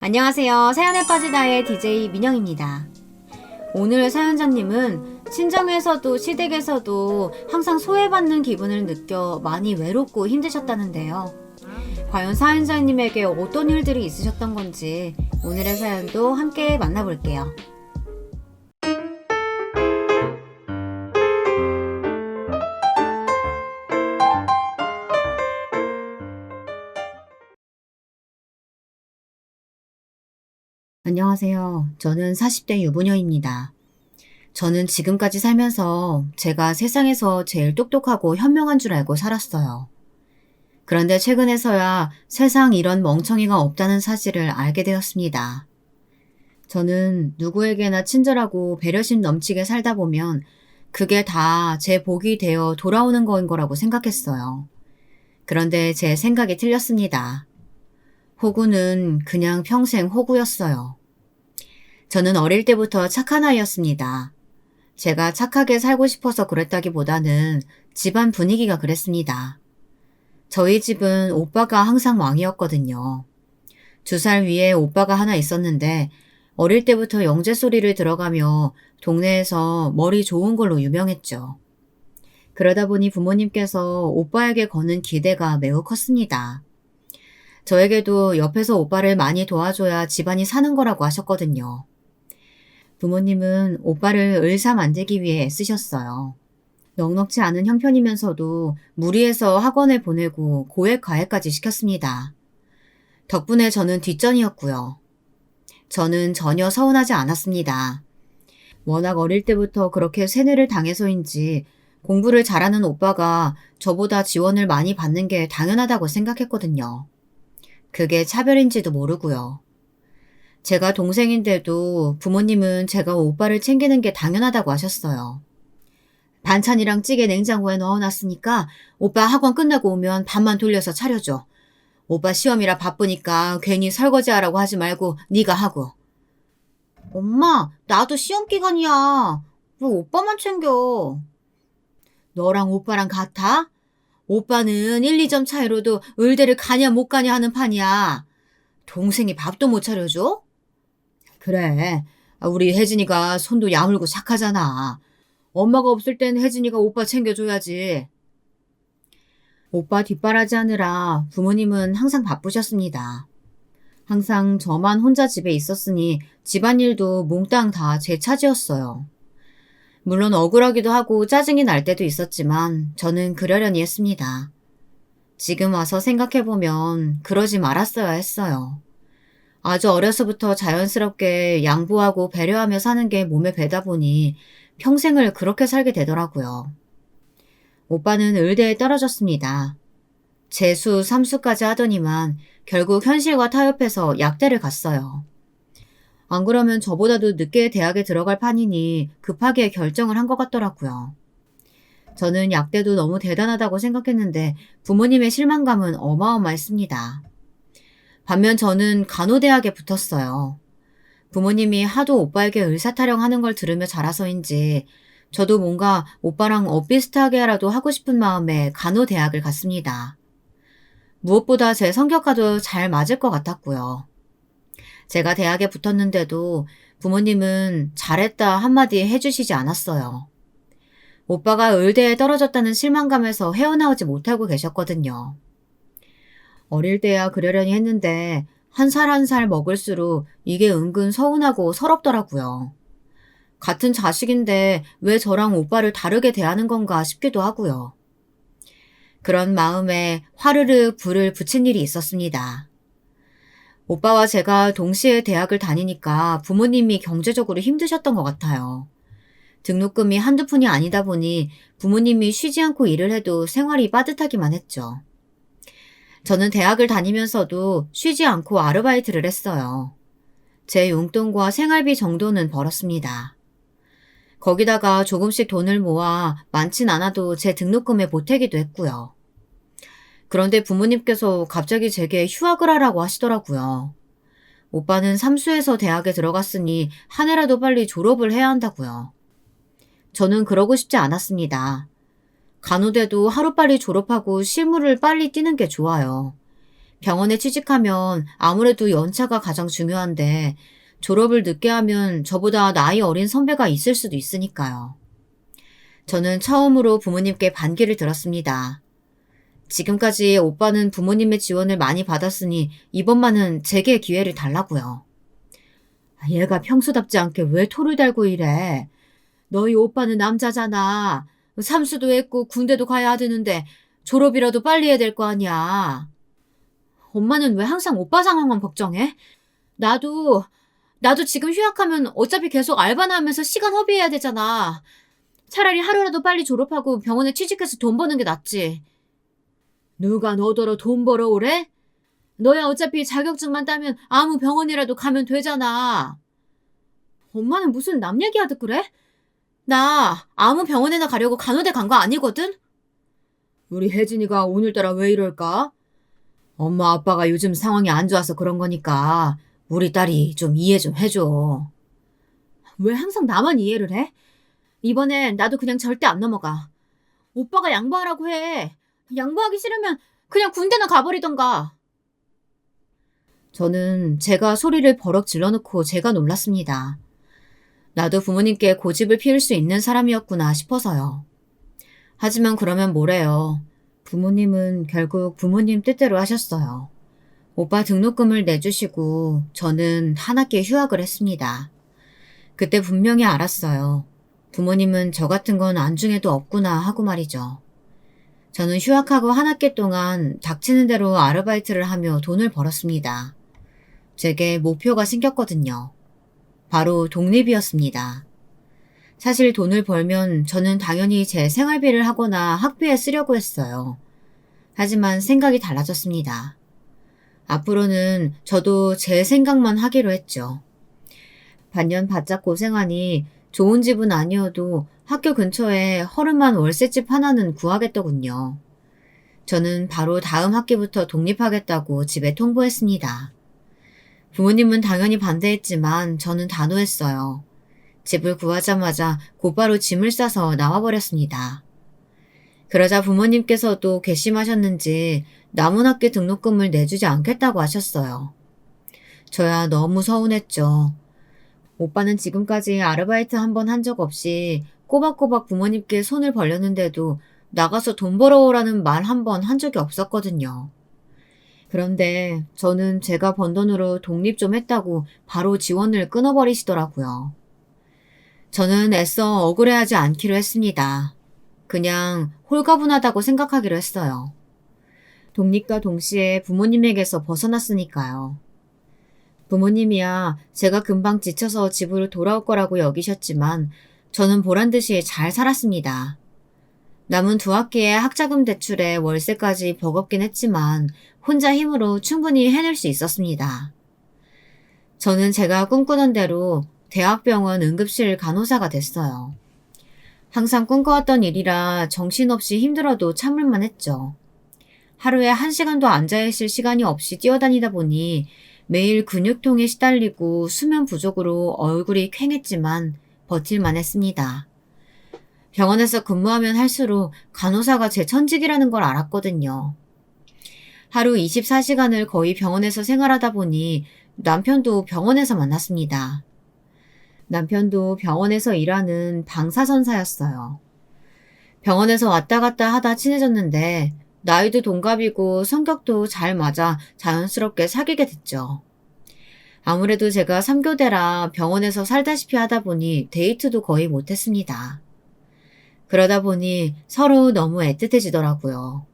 안녕하세요. 사연에 빠지다의 DJ 민영입니다. 오늘 사연자님은 친정에서도 시댁에서도 항상 소외받는 기분을 느껴 많이 외롭고 힘드셨다는데요. 과연 사연자님에게 어떤 일들이 있으셨던 건지 오늘의 사연도 함께 만나볼게요. 안녕하세요. 저는 40대 유부녀입니다. 저는 지금까지 살면서 제가 세상에서 제일 똑똑하고 현명한 줄 알고 살았어요. 그런데 최근에서야 세상 이런 멍청이가 없다는 사실을 알게 되었습니다. 저는 누구에게나 친절하고 배려심 넘치게 살다 보면 그게 다 제 복이 되어 돌아오는 거인 거라고 생각했어요. 그런데 제 생각이 틀렸습니다. 호구는 그냥 평생 호구였어요. 저는 어릴 때부터 착한 아이였습니다. 제가 착하게 살고 싶어서 그랬다기보다는 집안 분위기가 그랬습니다. 저희 집은 오빠가 항상 왕이었거든요. 2살 위에 오빠가 하나 있었는데 어릴 때부터 영재 소리를 들어가며 동네에서 머리 좋은 걸로 유명했죠. 그러다 보니 부모님께서 오빠에게 거는 기대가 매우 컸습니다. 저에게도 옆에서 오빠를 많이 도와줘야 집안이 사는 거라고 하셨거든요. 부모님은 오빠를 을사 만들기 위해 애쓰셨어요. 넉넉지 않은 형편이면서도 무리해서 학원에 보내고 고액 과외까지 시켰습니다. 덕분에 저는 뒷전이었고요. 저는 전혀 서운하지 않았습니다. 워낙 어릴 때부터 그렇게 세뇌를 당해서인지 공부를 잘하는 오빠가 저보다 지원을 많이 받는 게 당연하다고 생각했거든요. 그게 차별인지도 모르고요. 제가 동생인데도 부모님은 제가 오빠를 챙기는 게 당연하다고 하셨어요. 반찬이랑 찌개 냉장고에 넣어놨으니까 오빠 학원 끝나고 오면 밥만 돌려서 차려줘. 오빠 시험이라 바쁘니까 괜히 설거지하라고 하지 말고 네가 하고. 엄마, 나도 시험 기간이야. 왜 오빠만 챙겨? 너랑 오빠랑 같아? 오빠는 1, 2점 차이로도 의대를 가냐 못 가냐 하는 판이야. 동생이 밥도 못 차려줘? 그래. 우리 혜진이가 손도 야물고 착하잖아. 엄마가 없을 땐 혜진이가 오빠 챙겨줘야지. 오빠 뒷바라지하느라 부모님은 항상 바쁘셨습니다. 항상 저만 혼자 집에 있었으니 집안일도 몽땅 다 제 차지였어요. 물론 억울하기도 하고 짜증이 날 때도 있었지만 저는 그러려니 했습니다. 지금 와서 생각해보면 그러지 말았어야 했어요. 아주 어려서부터 자연스럽게 양보하고 배려하며 사는 게 몸에 배다 보니 평생을 그렇게 살게 되더라고요. 오빠는 의대에 떨어졌습니다. 재수, 삼수까지 하더니만 결국 현실과 타협해서 약대를 갔어요. 안 그러면 저보다도 늦게 대학에 들어갈 판이니 급하게 결정을 한 것 같더라고요. 저는 약대도 너무 대단하다고 생각했는데 부모님의 실망감은 어마어마했습니다. 반면 저는 간호대학에 붙었어요. 부모님이 하도 오빠에게 의사타령 하는 걸 들으며 자라서인지 저도 뭔가 오빠랑 엇비슷하게라도 하고 싶은 마음에 간호대학을 갔습니다. 무엇보다 제 성격과도 잘 맞을 것 같았고요. 제가 대학에 붙었는데도 부모님은 잘했다 한마디 해주시지 않았어요. 오빠가 의대에 떨어졌다는 실망감에서 헤어나오지 못하고 계셨거든요. 어릴 때야 그러려니 했는데 한 살 한 살 먹을수록 이게 은근 서운하고 서럽더라고요. 같은 자식인데 왜 저랑 오빠를 다르게 대하는 건가 싶기도 하고요. 그런 마음에 화르르 불을 붙인 일이 있었습니다. 오빠와 제가 동시에 대학을 다니니까 부모님이 경제적으로 힘드셨던 것 같아요. 등록금이 한두 푼이 아니다 보니 부모님이 쉬지 않고 일을 해도 생활이 빠듯하기만 했죠. 저는 대학을 다니면서도 쉬지 않고 아르바이트를 했어요. 제 용돈과 생활비 정도는 벌었습니다. 거기다가 조금씩 돈을 모아 많진 않아도 제 등록금에 보태기도 했고요. 그런데 부모님께서 갑자기 제게 휴학을 하라고 하시더라고요. 오빠는 삼수해서 대학에 들어갔으니 한 해라도 빨리 졸업을 해야 한다고요. 저는 그러고 싶지 않았습니다. 간호대도 하루빨리 졸업하고 실무를 빨리 뛰는 게 좋아요. 병원에 취직하면 아무래도 연차가 가장 중요한데 졸업을 늦게 하면 저보다 나이 어린 선배가 있을 수도 있으니까요. 저는 처음으로 부모님께 반기를 들었습니다. 지금까지 오빠는 부모님의 지원을 많이 받았으니 이번만은 제게 기회를 달라고요. 얘가 평소답지 않게 왜 토를 달고 이래? 너희 오빠는 남자잖아. 삼수도 했고 군대도 가야 되는데 졸업이라도 빨리 해야 될 거 아니야. 엄마는 왜 항상 오빠 상황만 걱정해? 나도, 나도 지금 휴학하면 어차피 계속 알바나 하면서 시간 허비해야 되잖아. 차라리 하루라도 빨리 졸업하고 병원에 취직해서 돈 버는 게 낫지. 누가 너더러 돈 벌어오래? 너야 어차피 자격증만 따면 아무 병원이라도 가면 되잖아. 엄마는 무슨 남 얘기하듯 그래? 나 아무 병원에나 가려고 간호대 간 거 아니거든? 우리 혜진이가 오늘따라 왜 이럴까? 엄마 아빠가 요즘 상황이 안 좋아서 그런 거니까 우리 딸이 좀 이해 좀 해줘. 왜 항상 나만 이해를 해? 이번엔 나도 그냥 절대 안 넘어가. 오빠가 양보하라고 해. 양보하기 싫으면 그냥 군대나 가버리던가. 저는 제가 소리를 버럭 질러놓고 제가 놀랐습니다. 나도 부모님께 고집을 피울 수 있는 사람이었구나 싶어서요. 하지만 그러면 뭐래요. 부모님은 결국 부모님 뜻대로 하셨어요. 오빠 등록금을 내주시고 저는 한 학기 휴학을 했습니다. 그때 분명히 알았어요. 부모님은 저 같은 건 안중에도 없구나 하고 말이죠. 저는 휴학하고 한 학기 동안 닥치는 대로 아르바이트를 하며 돈을 벌었습니다. 제게 목표가 생겼거든요. 바로 독립이었습니다. 사실 돈을 벌면 저는 당연히 제 생활비를 하거나 학비에 쓰려고 했어요. 하지만 생각이 달라졌습니다. 앞으로는 저도 제 생각만 하기로 했죠. 반년 바짝 고생하니 좋은 집은 아니어도 학교 근처에 허름한 월세집 하나는 구하겠더군요. 저는 바로 다음 학기부터 독립하겠다고 집에 통보했습니다. 부모님은 당연히 반대했지만 저는 단호했어요. 집을 구하자마자 곧바로 짐을 싸서 나와버렸습니다. 그러자 부모님께서도 괘씸하셨는지 남은 학기 등록금을 내주지 않겠다고 하셨어요. 저야 너무 서운했죠. 오빠는 지금까지 아르바이트 한 번 한 적 없이 꼬박꼬박 부모님께 손을 벌렸는데도 나가서 돈 벌어오라는 말 한 번 한 적이 없었거든요. 그런데 저는 제가 번 돈으로 독립 좀 했다고 바로 지원을 끊어버리시더라고요. 저는 애써 억울해하지 않기로 했습니다. 그냥 홀가분하다고 생각하기로 했어요. 독립과 동시에 부모님에게서 벗어났으니까요. 부모님이야 제가 금방 지쳐서 집으로 돌아올 거라고 여기셨지만 저는 보란듯이 잘 살았습니다. 남은 두 학기의 학자금 대출에 월세까지 버겁긴 했지만 혼자 힘으로 충분히 해낼 수 있었습니다. 저는 제가 꿈꾸던 대로 대학병원 응급실 간호사가 됐어요. 항상 꿈꿔왔던 일이라 정신없이 힘들어도 참을만 했죠. 하루에 1시간도 앉아있을 시간이 없이 뛰어다니다 보니 매일 근육통에 시달리고 수면 부족으로 얼굴이 퀭했지만 버틸만 했습니다. 병원에서 근무하면 할수록 간호사가 제 천직이라는 걸 알았거든요. 하루 24시간을 거의 병원에서 생활하다 보니 남편도 병원에서 만났습니다. 남편도 병원에서 일하는 방사선사였어요. 병원에서 왔다 갔다 하다 친해졌는데 나이도 동갑이고 성격도 잘 맞아 자연스럽게 사귀게 됐죠. 아무래도 제가 3교대라 병원에서 살다시피 하다 보니 데이트도 거의 못했습니다. 그러다 보니 서로 너무 애틋해지더라고요.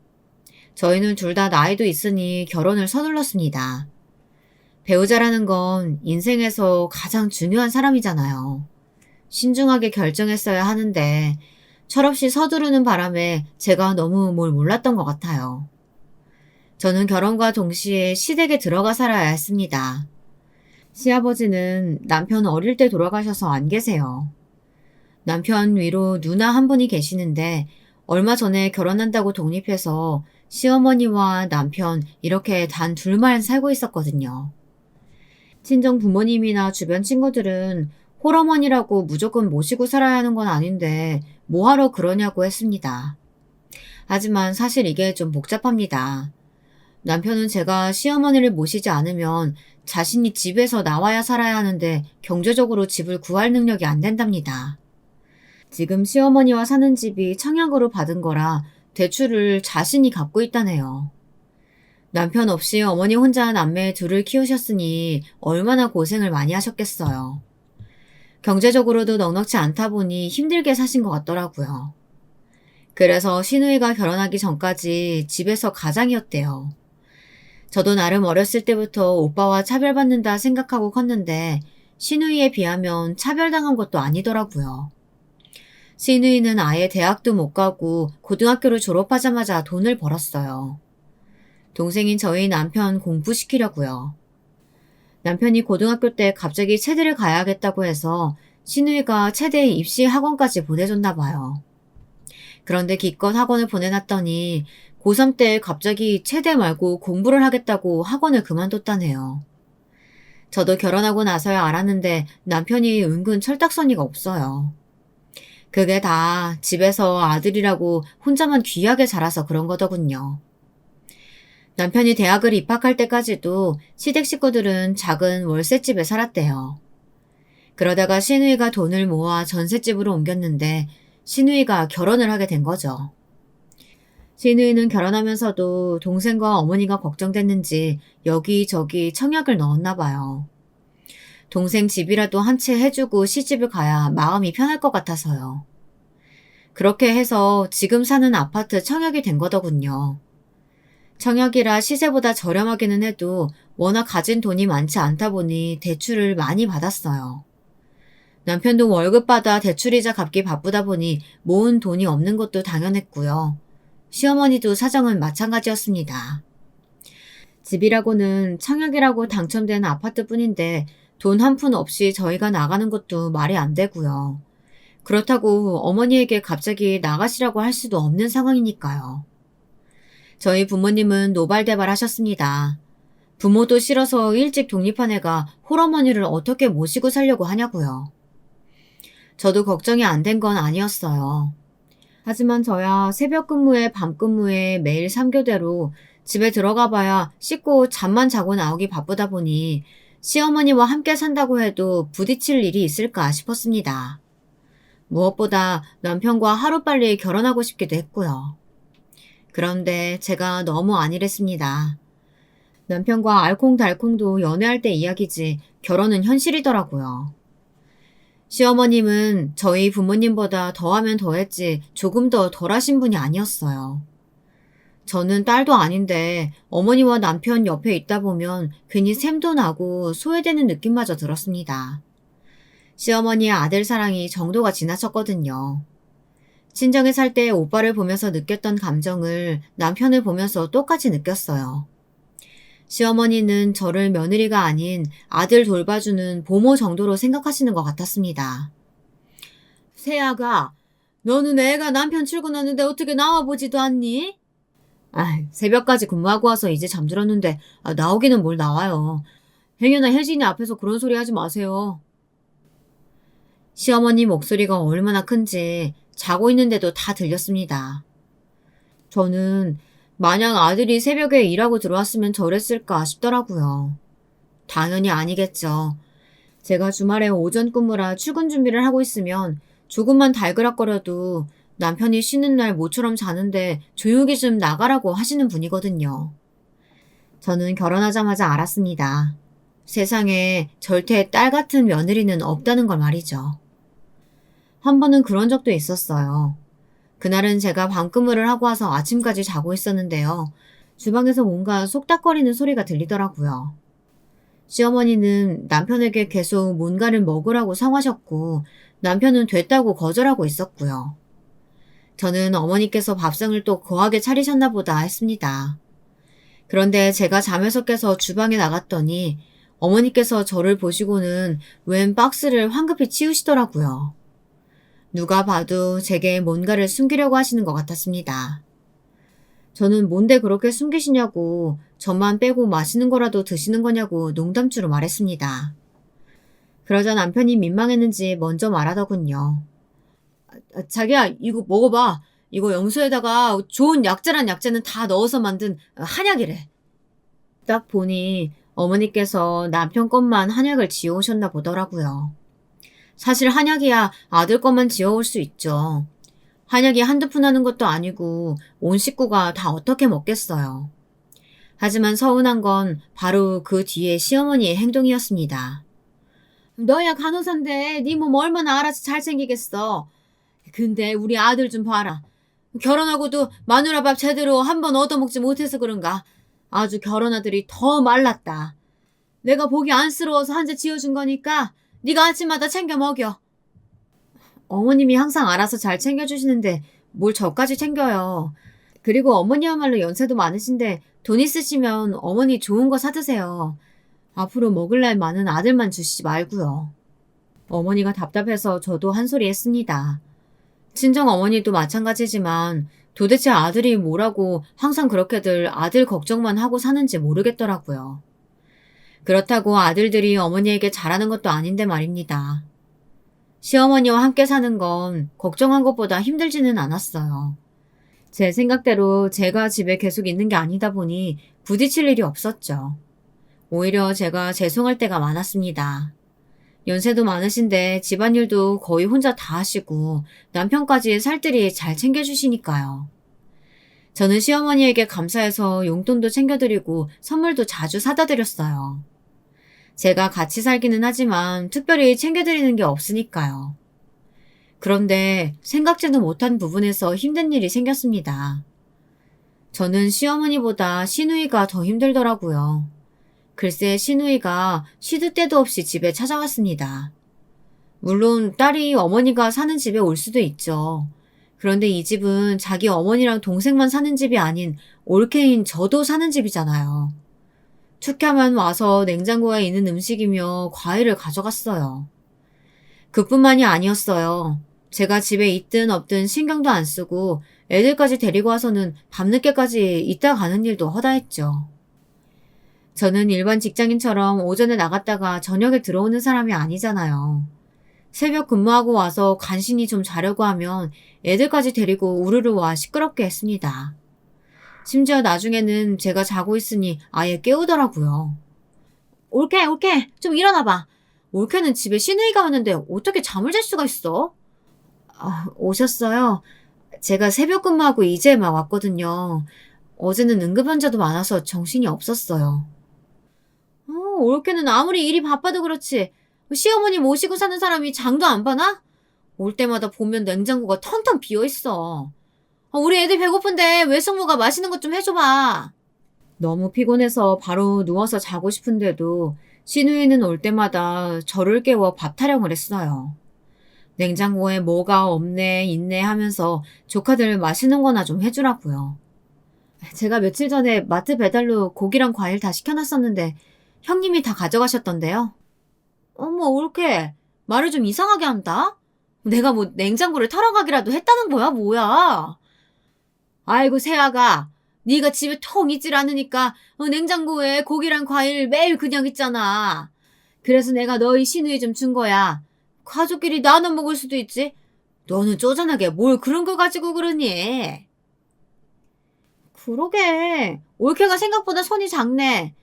저희는 둘 다 나이도 있으니 결혼을 서둘렀습니다. 배우자라는 건 인생에서 가장 중요한 사람이잖아요. 신중하게 결정했어야 하는데 철없이 서두르는 바람에 제가 너무 뭘 몰랐던 것 같아요. 저는 결혼과 동시에 시댁에 들어가 살아야 했습니다. 시아버지는 남편 어릴 때 돌아가셔서 안 계세요. 남편 위로 누나 한 분이 계시는데 얼마 전에 결혼한다고 독립해서 시어머니와 남편 이렇게 단 둘만 살고 있었거든요. 친정 부모님이나 주변 친구들은 홀어머니라고 무조건 모시고 살아야 하는 건 아닌데 뭐하러 그러냐고 했습니다. 하지만 사실 이게 좀 복잡합니다. 남편은 제가 시어머니를 모시지 않으면 자신이 집에서 나와야 살아야 하는데 경제적으로 집을 구할 능력이 안 된답니다. 지금 시어머니와 사는 집이 청약으로 받은 거라 대출을 자신이 갚고 있다네요. 남편 없이 어머니 혼자 남매 둘을 키우셨으니 얼마나 고생을 많이 하셨겠어요. 경제적으로도 넉넉지 않다 보니 힘들게 사신 것 같더라고요. 그래서 시누이가 결혼하기 전까지 집에서 가장이었대요. 저도 나름 어렸을 때부터 오빠와 차별받는다 생각하고 컸는데 시누이에 비하면 차별당한 것도 아니더라고요. 시누이는 아예 대학도 못 가고 고등학교를 졸업하자마자 돈을 벌었어요. 동생인 저희 남편 공부시키려고요. 남편이 고등학교 때 갑자기 체대를 가야겠다고 해서 시누이가 체대 입시 학원까지 보내줬나 봐요. 그런데 기껏 학원을 보내놨더니 고3 때 갑자기 체대 말고 공부를 하겠다고 학원을 그만뒀다네요. 저도 결혼하고 나서야 알았는데 남편이 은근 철딱서니가 없어요. 그게 다 집에서 아들이라고 혼자만 귀하게 자라서 그런 거더군요. 남편이 대학을 입학할 때까지도 시댁 식구들은 작은 월세집에 살았대요. 그러다가 시누이가 돈을 모아 전셋집으로 옮겼는데 시누이가 결혼을 하게 된 거죠. 시누이는 결혼하면서도 동생과 어머니가 걱정됐는지 여기저기 청약을 넣었나 봐요. 동생 집이라도 한 채 해주고 시집을 가야 마음이 편할 것 같아서요. 그렇게 해서 지금 사는 아파트 청약이 된 거더군요. 청약이라 시세보다 저렴하기는 해도 워낙 가진 돈이 많지 않다 보니 대출을 많이 받았어요. 남편도 월급 받아 대출이자 갚기 바쁘다 보니 모은 돈이 없는 것도 당연했고요. 시어머니도 사정은 마찬가지였습니다. 집이라고는 청약이라고 당첨된 아파트뿐인데 돈 한 푼 없이 저희가 나가는 것도 말이 안 되고요. 그렇다고 어머니에게 갑자기 나가시라고 할 수도 없는 상황이니까요. 저희 부모님은 노발대발 하셨습니다. 부모도 싫어서 일찍 독립한 애가 홀어머니를 어떻게 모시고 살려고 하냐고요. 저도 걱정이 안 된 건 아니었어요. 하지만 저야 새벽 근무에 밤 근무에 매일 3교대로 집에 들어가 봐야 씻고 잠만 자고 나오기 바쁘다 보니 시어머니와 함께 산다고 해도 부딪힐 일이 있을까 싶었습니다. 무엇보다 남편과 하루빨리 결혼하고 싶기도 했고요. 그런데 제가 너무 안일했습니다. 남편과 알콩달콩도 연애할 때 이야기지 결혼은 현실이더라고요. 시어머님은 저희 부모님보다 더하면 더했지 조금 더 덜하신 분이 아니었어요. 저는 딸도 아닌데 어머니와 남편 옆에 있다 보면 괜히 샘도 나고 소외되는 느낌마저 들었습니다. 시어머니의 아들 사랑이 정도가 지나쳤거든요. 친정에 살 때 오빠를 보면서 느꼈던 감정을 남편을 보면서 똑같이 느꼈어요. 시어머니는 저를 며느리가 아닌 아들 돌봐주는 보모 정도로 생각하시는 것 같았습니다. 세아가, 너는 애가 남편 출근하는데 어떻게 나와보지도 않니? 새벽까지 근무하고 와서 이제 잠들었는데 나오기는 뭘 나와요. 행여나 혜진이 앞에서 그런 소리 하지 마세요. 시어머니 목소리가 얼마나 큰지 자고 있는데도 다 들렸습니다. 저는 만약 아들이 새벽에 일하고 들어왔으면 저랬을까 싶더라고요. 당연히 아니겠죠. 제가 주말에 오전 근무라 출근 준비를 하고 있으면 조금만 달그락거려도 남편이 쉬는 날 모처럼 자는데 조용히 좀 나가라고 하시는 분이거든요. 저는 결혼하자마자 알았습니다. 세상에 절대 딸 같은 며느리는 없다는 걸 말이죠. 한 번은 그런 적도 있었어요. 그날은 제가 밤근무를 하고 와서 아침까지 자고 있었는데요. 주방에서 뭔가 속닥거리는 소리가 들리더라고요. 시어머니는 남편에게 계속 뭔가를 먹으라고 성하셨고 남편은 됐다고 거절하고 있었고요. 저는 어머니께서 밥상을 또 거하게 차리셨나 보다 했습니다. 그런데 제가 잠에서 깨서 주방에 나갔더니 어머니께서 저를 보시고는 웬 박스를 황급히 치우시더라고요. 누가 봐도 제게 뭔가를 숨기려고 하시는 것 같았습니다. 저는 뭔데 그렇게 숨기시냐고 저만 빼고 맛있는 거라도 드시는 거냐고 농담주로 말했습니다. 그러자 남편이 민망했는지 먼저 말하더군요. 자기야 이거 먹어봐. 이거 염소에다가 좋은 약재란 약재는 다 넣어서 만든 한약이래. 딱 보니 어머니께서 남편 것만 한약을 지어오셨나 보더라고요. 사실 한약이야 아들 것만 지어올 수 있죠. 한약이 한두 푼 하는 것도 아니고 온 식구가 다 어떻게 먹겠어요. 하지만 서운한 건 바로 그 뒤에 시어머니의 행동이었습니다. 너야 간호사인데 네 몸 얼마나 알아서 잘생기겠어. 근데 우리 아들 좀 봐라. 결혼하고도 마누라 밥 제대로 한 번 얻어먹지 못해서 그런가 아주 결혼 아들이 더 말랐다. 내가 보기 안쓰러워서 한 재 지어준 거니까 네가 아침마다 챙겨 먹여. 어머님이 항상 알아서 잘 챙겨주시는데 뭘 저까지 챙겨요. 그리고 어머니야말로 연세도 많으신데 돈 있으시면 어머니 좋은 거 사드세요. 앞으로 먹을 날 많은 아들만 주시지 말고요. 어머니가 답답해서 저도 한 소리 했습니다. 친정 어머니도 마찬가지지만 도대체 아들이 뭐라고 항상 그렇게들 아들 걱정만 하고 사는지 모르겠더라고요. 그렇다고 아들들이 어머니에게 잘하는 것도 아닌데 말입니다. 시어머니와 함께 사는 건 걱정한 것보다 힘들지는 않았어요. 제 생각대로 제가 집에 계속 있는 게 아니다 보니 부딪힐 일이 없었죠. 오히려 제가 죄송할 때가 많았습니다. 연세도 많으신데 집안일도 거의 혼자 다 하시고 남편까지 살뜰히 잘 챙겨주시니까요. 저는 시어머니에게 감사해서 용돈도 챙겨드리고 선물도 자주 사다 드렸어요. 제가 같이 살기는 하지만 특별히 챙겨드리는 게 없으니까요. 그런데 생각지도 못한 부분에서 힘든 일이 생겼습니다. 저는 시어머니보다 시누이가 더 힘들더라고요. 글쎄 시누이가 시도 때도 없이 집에 찾아왔습니다. 물론 딸이 어머니가 사는 집에 올 수도 있죠. 그런데 이 집은 자기 어머니랑 동생만 사는 집이 아닌 올케인 저도 사는 집이잖아요. 툭하면 와서 냉장고에 있는 음식이며 과일을 가져갔어요. 그뿐만이 아니었어요. 제가 집에 있든 없든 신경도 안 쓰고 애들까지 데리고 와서는 밤늦게까지 있다 가는 일도 허다했죠. 저는 일반 직장인처럼 오전에 나갔다가 저녁에 들어오는 사람이 아니잖아요. 새벽 근무하고 와서 간신히 좀 자려고 하면 애들까지 데리고 우르르 와 시끄럽게 했습니다. 심지어 나중에는 제가 자고 있으니 아예 깨우더라고요. 올케, 좀 일어나봐. 올케는 집에 시누이가 왔는데 어떻게 잠을 잘 수가 있어? 오셨어요? 제가 새벽 근무하고 이제 막 왔거든요. 어제는 응급환자도 많아서 정신이 없었어요. 올케는 아무리 일이 바빠도 그렇지 시어머니 모시고 사는 사람이 장도 안 봐나? 올 때마다 보면 냉장고가 텅텅 비어있어. 우리 애들 배고픈데 외숙모가 맛있는 것 좀 해줘봐. 너무 피곤해서 바로 누워서 자고 싶은데도 시누이는 올 때마다 저를 깨워 밥 타령을 했어요. 냉장고에 뭐가 없네 있네 하면서 조카들 맛있는 거나 좀 해주라고요. 제가 며칠 전에 마트 배달로 고기랑 과일 다 시켜놨었는데 형님이 다 가져가셨던데요. 어머 올케 말을 좀 이상하게 한다? 내가 뭐 냉장고를 털어가기라도 했다는 거야 뭐야? 아이고 새아가 네가 집에 통 있질 않으니까 냉장고에 고기랑 과일 매일 그냥 있잖아. 그래서 내가 너희 시누이 좀 준 거야. 가족끼리 나눠 먹을 수도 있지. 너는 쪼잔하게 뭘 그런 거 가지고 그러니? 그러게 올케가 생각보다 손이 작네.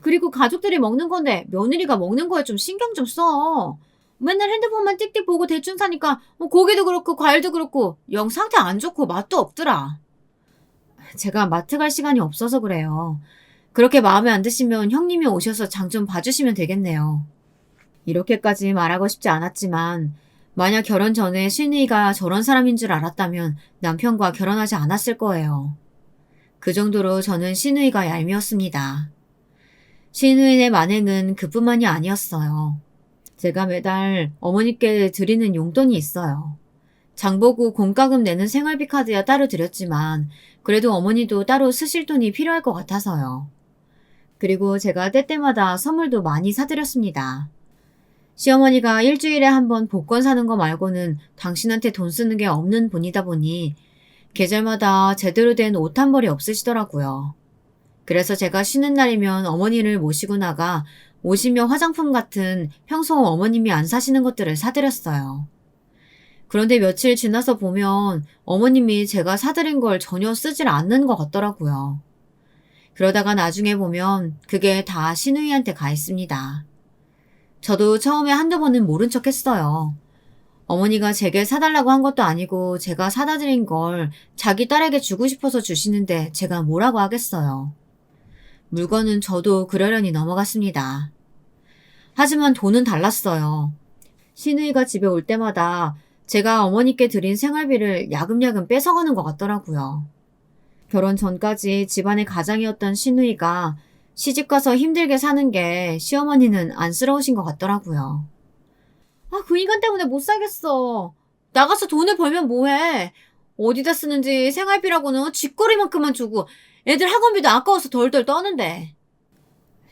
그리고 가족들이 먹는 건데 며느리가 먹는 거에 좀 신경 좀 써. 맨날 핸드폰만 띡띡 보고 대충 사니까 고기도 그렇고 과일도 그렇고 영 상태 안 좋고 맛도 없더라. 제가 마트 갈 시간이 없어서 그래요. 그렇게 마음에 안 드시면 형님이 오셔서 장 좀 봐주시면 되겠네요. 이렇게까지 말하고 싶지 않았지만 만약 결혼 전에 시누이가 저런 사람인 줄 알았다면 남편과 결혼하지 않았을 거예요. 그 정도로 저는 시누이가 얄미웠습니다. 시누이의 만행은 그뿐만이 아니었어요. 제가 매달 어머니께 드리는 용돈이 있어요. 장보고 공과금 내는 생활비 카드야 따로 드렸지만 그래도 어머니도 따로 쓰실 돈이 필요할 것 같아서요. 그리고 제가 때때마다 선물도 많이 사드렸습니다. 시어머니가 일주일에 한 번 복권 사는 거 말고는 당신한테 돈 쓰는 게 없는 분이다 보니 계절마다 제대로 된 옷 한 벌이 없으시더라고요. 그래서 제가 쉬는 날이면 어머니를 모시고 나가 옷이며 화장품 같은 평소 어머님이 안 사시는 것들을 사드렸어요. 그런데 며칠 지나서 보면 어머님이 제가 사드린 걸 전혀 쓰질 않는 것 같더라고요. 그러다가 나중에 보면 그게 다 신우이한테 가 있습니다. 저도 처음에 한두 번은 모른 척 했어요. 어머니가 제게 사달라고 한 것도 아니고 제가 사다 드린 걸 자기 딸에게 주고 싶어서 주시는데 제가 뭐라고 하겠어요. 물건은 저도 그러려니 넘어갔습니다. 하지만 돈은 달랐어요. 시누이가 집에 올 때마다 제가 어머니께 드린 생활비를 야금야금 뺏어가는 것 같더라고요. 결혼 전까지 집안의 가장이었던 시누이가 시집가서 힘들게 사는 게 시어머니는 안쓰러우신 것 같더라고요. 아, 그 인간 때문에 못 살겠어. 나가서 돈을 벌면 뭐해. 어디다 쓰는지 생활비라고는 쥐꼬리만큼만 주고 애들 학원비도 아까워서 덜덜 떠는데.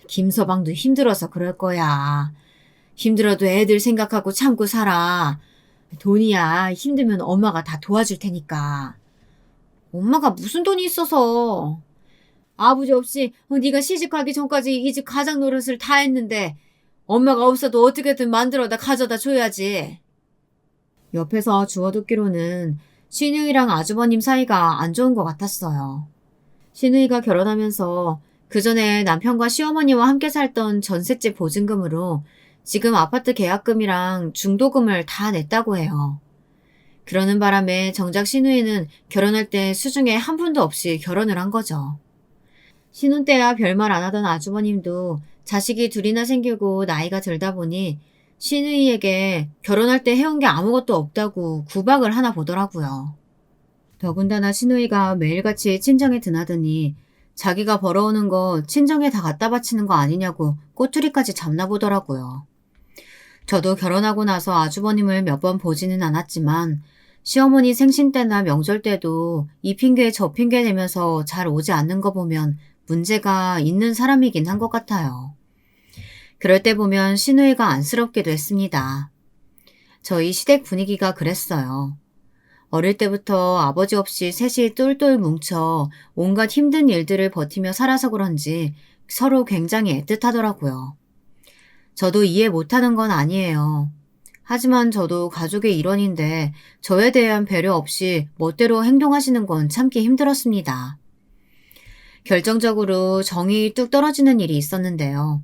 김서방도 힘들어서 그럴 거야. 힘들어도 애들 생각하고 참고 살아. 돈이야 힘들면 엄마가 다 도와줄 테니까. 엄마가 무슨 돈이 있어서. 아버지 없이 네가 시집가기 전까지 이 집 가장 노릇을 다 했는데 엄마가 없어도 어떻게든 만들어다 가져다 줘야지. 옆에서 주워듣기로는 시누이랑 아주버님 사이가 안 좋은 것 같았어요. 시누이가 결혼하면서 그 전에 남편과 시어머니와 함께 살던 전셋집 보증금으로 지금 아파트 계약금이랑 중도금을 다 냈다고 해요. 그러는 바람에 정작 시누이는 결혼할 때 수중에 한 푼도 없이 결혼을 한 거죠. 신혼 때야 별말 안 하던 아주버님도 자식이 둘이나 생기고 나이가 들다 보니 시누이에게 결혼할 때 해온 게 아무것도 없다고 구박을 하나 보더라고요. 더군다나 시누이가 매일같이 친정에 드나드니 자기가 벌어오는 거 친정에 다 갖다 바치는 거 아니냐고 꼬투리까지 잡나 보더라고요. 저도 결혼하고 나서 아주버님을 몇 번 보지는 않았지만 시어머니 생신 때나 명절 때도 이 핑계 저 핑계 대면서 잘 오지 않는 거 보면 문제가 있는 사람이긴 한 것 같아요. 그럴 때 보면 시누이가 안쓰럽기도 했습니다. 저희 시댁 분위기가 그랬어요. 어릴 때부터 아버지 없이 셋이 똘똘 뭉쳐 온갖 힘든 일들을 버티며 살아서 그런지 서로 굉장히 애틋하더라고요. 저도 이해 못하는 건 아니에요. 하지만 저도 가족의 일원인데 저에 대한 배려 없이 멋대로 행동하시는 건 참기 힘들었습니다. 결정적으로 정이 뚝 떨어지는 일이 있었는데요.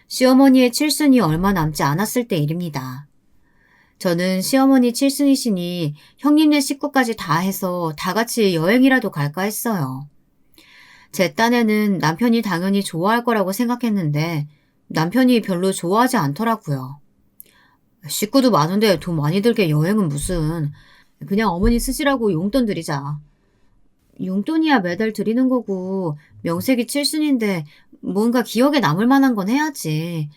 시어머니의 칠순이 얼마 남지 않았을 때 일입니다. 저는 시어머니 칠순이시니 형님네 식구까지 다 해서 다 같이 여행이라도 갈까 했어요. 제 딴에는 남편이 당연히 좋아할 거라고 생각했는데 남편이 별로 좋아하지 않더라고요. 식구도 많은데 돈 많이 들게 여행은 무슨. 그냥 어머니 쓰시라고 용돈 드리자. 용돈이야 매달 드리는 거고 명색이 칠순인데 뭔가 기억에 남을 만한 건 해야지.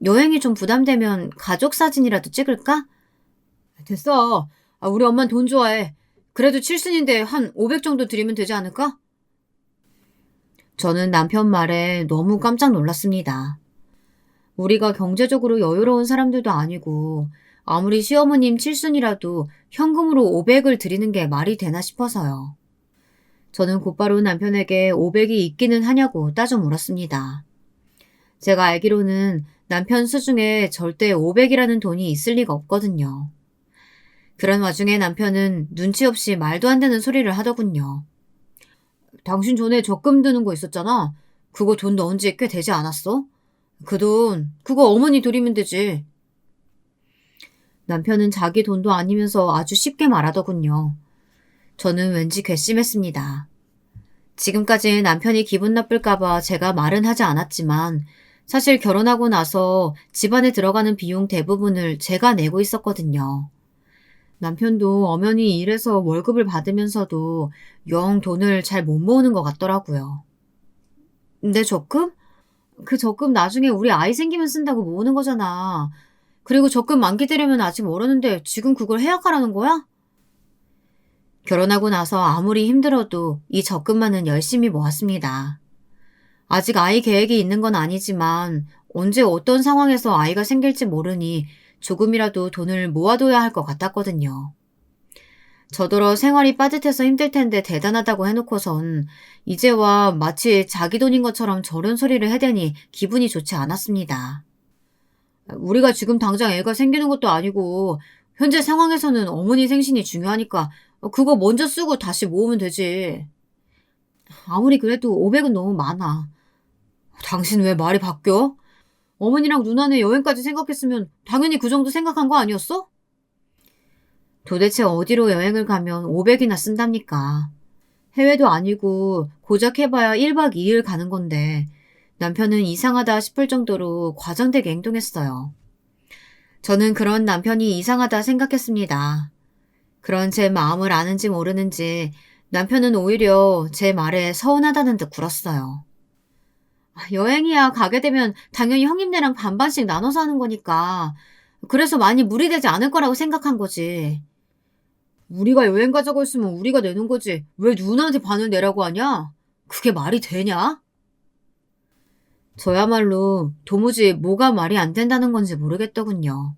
여행이 좀 부담되면 가족 사진이라도 찍을까? 됐어. 우리 엄만 돈 좋아해. 그래도 칠순인데 한 500 정도 드리면 되지 않을까? 저는 남편 말에 너무 깜짝 놀랐습니다. 우리가 경제적으로 여유로운 사람들도 아니고 아무리 시어머님 칠순이라도 현금으로 500을 드리는 게 말이 되나 싶어서요. 저는 곧바로 남편에게 500이 있기는 하냐고 따져 물었습니다. 제가 알기로는 남편 수중에 절대 500이라는 돈이 있을 리가 없거든요. 그런 와중에 남편은 눈치 없이 말도 안 되는 소리를 하더군요. 당신 전에 적금 드는 거 있었잖아. 그거 돈 넣은 지 꽤 되지 않았어? 그 돈, 그거 어머니 드리면 되지. 남편은 자기 돈도 아니면서 아주 쉽게 말하더군요. 저는 왠지 괘씸했습니다. 지금까지 남편이 기분 나쁠까봐 제가 말은 하지 않았지만 사실 결혼하고 나서 집안에 들어가는 비용 대부분을 제가 내고 있었거든요. 남편도 엄연히 일해서 월급을 받으면서도 영 돈을 잘 못 모으는 것 같더라고요. 내 적금? 그 적금 나중에 우리 아이 생기면 쓴다고 모으는 거잖아. 그리고 적금 만기 되려면 아직 멀었는데 지금 그걸 해약하라는 거야? 결혼하고 나서 아무리 힘들어도 이 적금만은 열심히 모았습니다. 아직 아이 계획이 있는 건 아니지만 언제 어떤 상황에서 아이가 생길지 모르니 조금이라도 돈을 모아둬야 할 것 같았거든요. 저더러 생활이 빠듯해서 힘들 텐데 대단하다고 해놓고선 이제와 마치 자기 돈인 것처럼 저런 소리를 해대니 기분이 좋지 않았습니다. 우리가 지금 당장 애가 생기는 것도 아니고 현재 상황에서는 어머니 생신이 중요하니까 그거 먼저 쓰고 다시 모으면 되지. 아무리 그래도 500은 너무 많아. 당신 왜 말이 바뀌어? 어머니랑 누나네 여행까지 생각했으면 당연히 그 정도 생각한 거 아니었어? 도대체 어디로 여행을 가면 500이나 쓴답니까? 해외도 아니고 고작 해봐야 1박 2일 가는 건데 남편은 이상하다 싶을 정도로 과장되게 행동했어요. 저는 그런 남편이 이상하다 생각했습니다. 그런 제 마음을 아는지 모르는지 남편은 오히려 제 말에 서운하다는 듯 굴었어요. 여행이야 가게 되면 당연히 형님네랑 반반씩 나눠서 하는 거니까 그래서 많이 무리되지 않을 거라고 생각한 거지. 우리가 여행 가자고 했으면 우리가 내는 거지. 왜 누나한테 반을 내라고 하냐? 그게 말이 되냐? 저야말로 도무지 뭐가 말이 안 된다는 건지 모르겠더군요.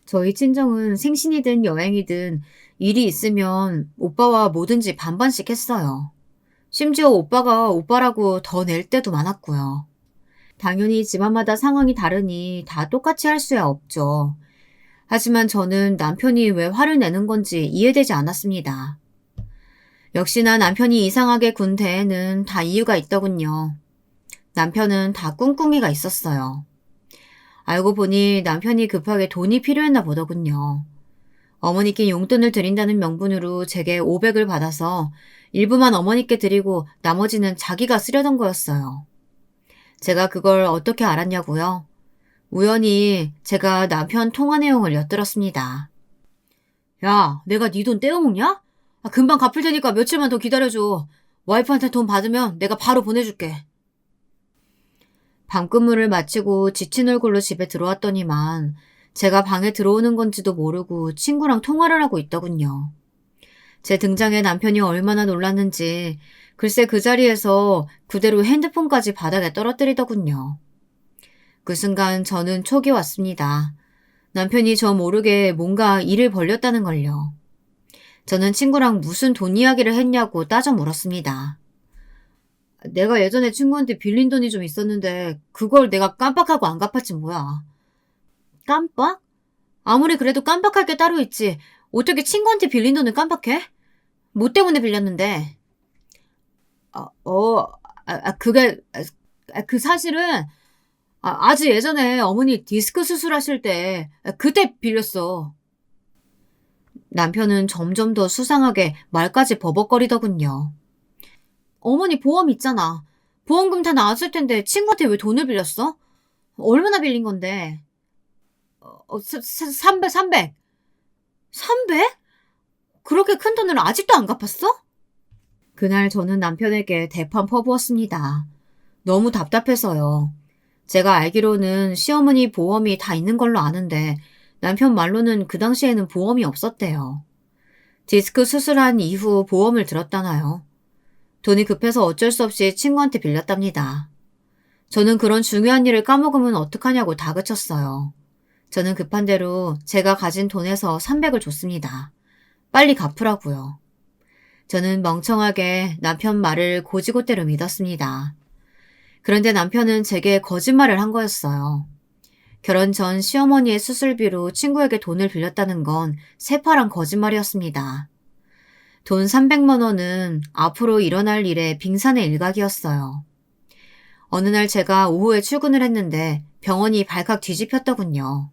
저희 친정은 생신이든 여행이든 일이 있으면 오빠와 뭐든지 반반씩 했어요. 심지어 오빠가 오빠라고 더 낼 때도 많았고요. 당연히 집안마다 상황이 다르니 다 똑같이 할 수야 없죠. 하지만 저는 남편이 왜 화를 내는 건지 이해되지 않았습니다. 역시나 남편이 이상하게 군 데에는 다 이유가 있더군요. 남편은 다 꿍꿍이가 있었어요. 알고 보니 남편이 급하게 돈이 필요했나 보더군요. 어머니께 용돈을 드린다는 명분으로 제게 500을 받아서 일부만 어머니께 드리고 나머지는 자기가 쓰려던 거였어요. 제가 그걸 어떻게 알았냐고요? 우연히 제가 남편 통화 내용을 엿들었습니다. 야, 내가 네 돈 떼어먹냐? 금방 갚을 테니까 며칠만 더 기다려줘. 와이프한테 돈 받으면 내가 바로 보내줄게. 밤근무를 마치고 지친 얼굴로 집에 들어왔더니만 제가 방에 들어오는 건지도 모르고 친구랑 통화를 하고 있더군요. 제 등장에 남편이 얼마나 놀랐는지 글쎄 그 자리에서 그대로 핸드폰까지 바닥에 떨어뜨리더군요. 그 순간 저는 촉이 왔습니다. 남편이 저 모르게 뭔가 일을 벌렸다는 걸요. 저는 친구랑 무슨 돈 이야기를 했냐고 따져 물었습니다. 내가 예전에 친구한테 빌린 돈이 좀 있었는데 그걸 내가 깜빡하고 안 갚았지 뭐야. 깜빡? 아무리 그래도 깜빡할 게 따로 있지. 어떻게 친구한테 빌린 돈을 깜빡해? 뭐 때문에 빌렸는데? 그게, 그 사실은 아주 예전에 어머니 디스크 수술하실 때 그때 빌렸어. 남편은 점점 더 수상하게 말까지 버벅거리더군요. 어머니 보험 있잖아. 보험금 다 나왔을 텐데 친구한테 왜 돈을 빌렸어? 얼마나 빌린 건데? 300, 300. 300? 그렇게 큰 돈을 아직도 안 갚았어? 그날 저는 남편에게 대판 퍼부었습니다. 너무 답답해서요. 제가 알기로는 시어머니 보험이 다 있는 걸로 아는데 남편 말로는 그 당시에는 보험이 없었대요. 디스크 수술한 이후 보험을 들었다나요? 돈이 급해서 어쩔 수 없이 친구한테 빌렸답니다. 저는 그런 중요한 일을 까먹으면 어떡하냐고 다그쳤어요. 저는 급한 대로 제가 가진 돈에서 300을 줬습니다. 빨리 갚으라고요. 저는 멍청하게 남편 말을 고지고대로 믿었습니다. 그런데 남편은 제게 거짓말을 한 거였어요. 결혼 전 시어머니의 수술비로 친구에게 돈을 빌렸다는 건 새파란 거짓말이었습니다. 돈 300만 원은 앞으로 일어날 일의 빙산의 일각이었어요. 어느 날 제가 오후에 출근을 했는데 병원이 발칵 뒤집혔더군요.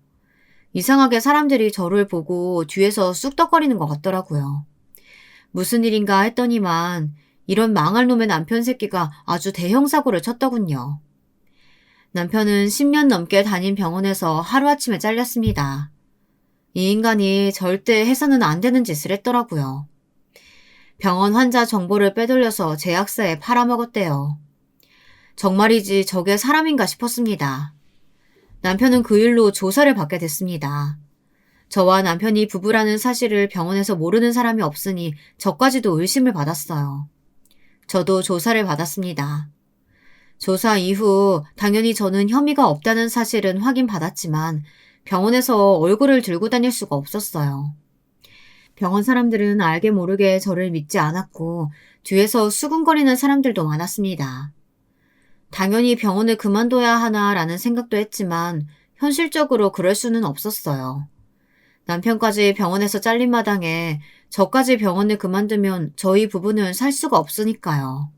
이상하게 사람들이 저를 보고 뒤에서 쑥덕거리는 것 같더라고요. 무슨 일인가 했더니만 이런 망할 놈의 남편 새끼가 아주 대형 사고를 쳤더군요. 남편은 10년 넘게 다닌 병원에서 하루아침에 잘렸습니다. 이 인간이 절대 해서는 안 되는 짓을 했더라고요. 병원 환자 정보를 빼돌려서 제약사에 팔아먹었대요. 정말이지 저게 사람인가 싶었습니다. 남편은 그 일로 조사를 받게 됐습니다. 저와 남편이 부부라는 사실을 병원에서 모르는 사람이 없으니 저까지도 의심을 받았어요. 저도 조사를 받았습니다. 조사 이후 당연히 저는 혐의가 없다는 사실은 확인받았지만 병원에서 얼굴을 들고 다닐 수가 없었어요. 병원 사람들은 알게 모르게 저를 믿지 않았고 뒤에서 수군거리는 사람들도 많았습니다. 당연히 병원을 그만둬야 하나라는 생각도 했지만 현실적으로 그럴 수는 없었어요. 남편까지 병원에서 잘린 마당에 저까지 병원을 그만두면 저희 부부는 살 수가 없으니까요.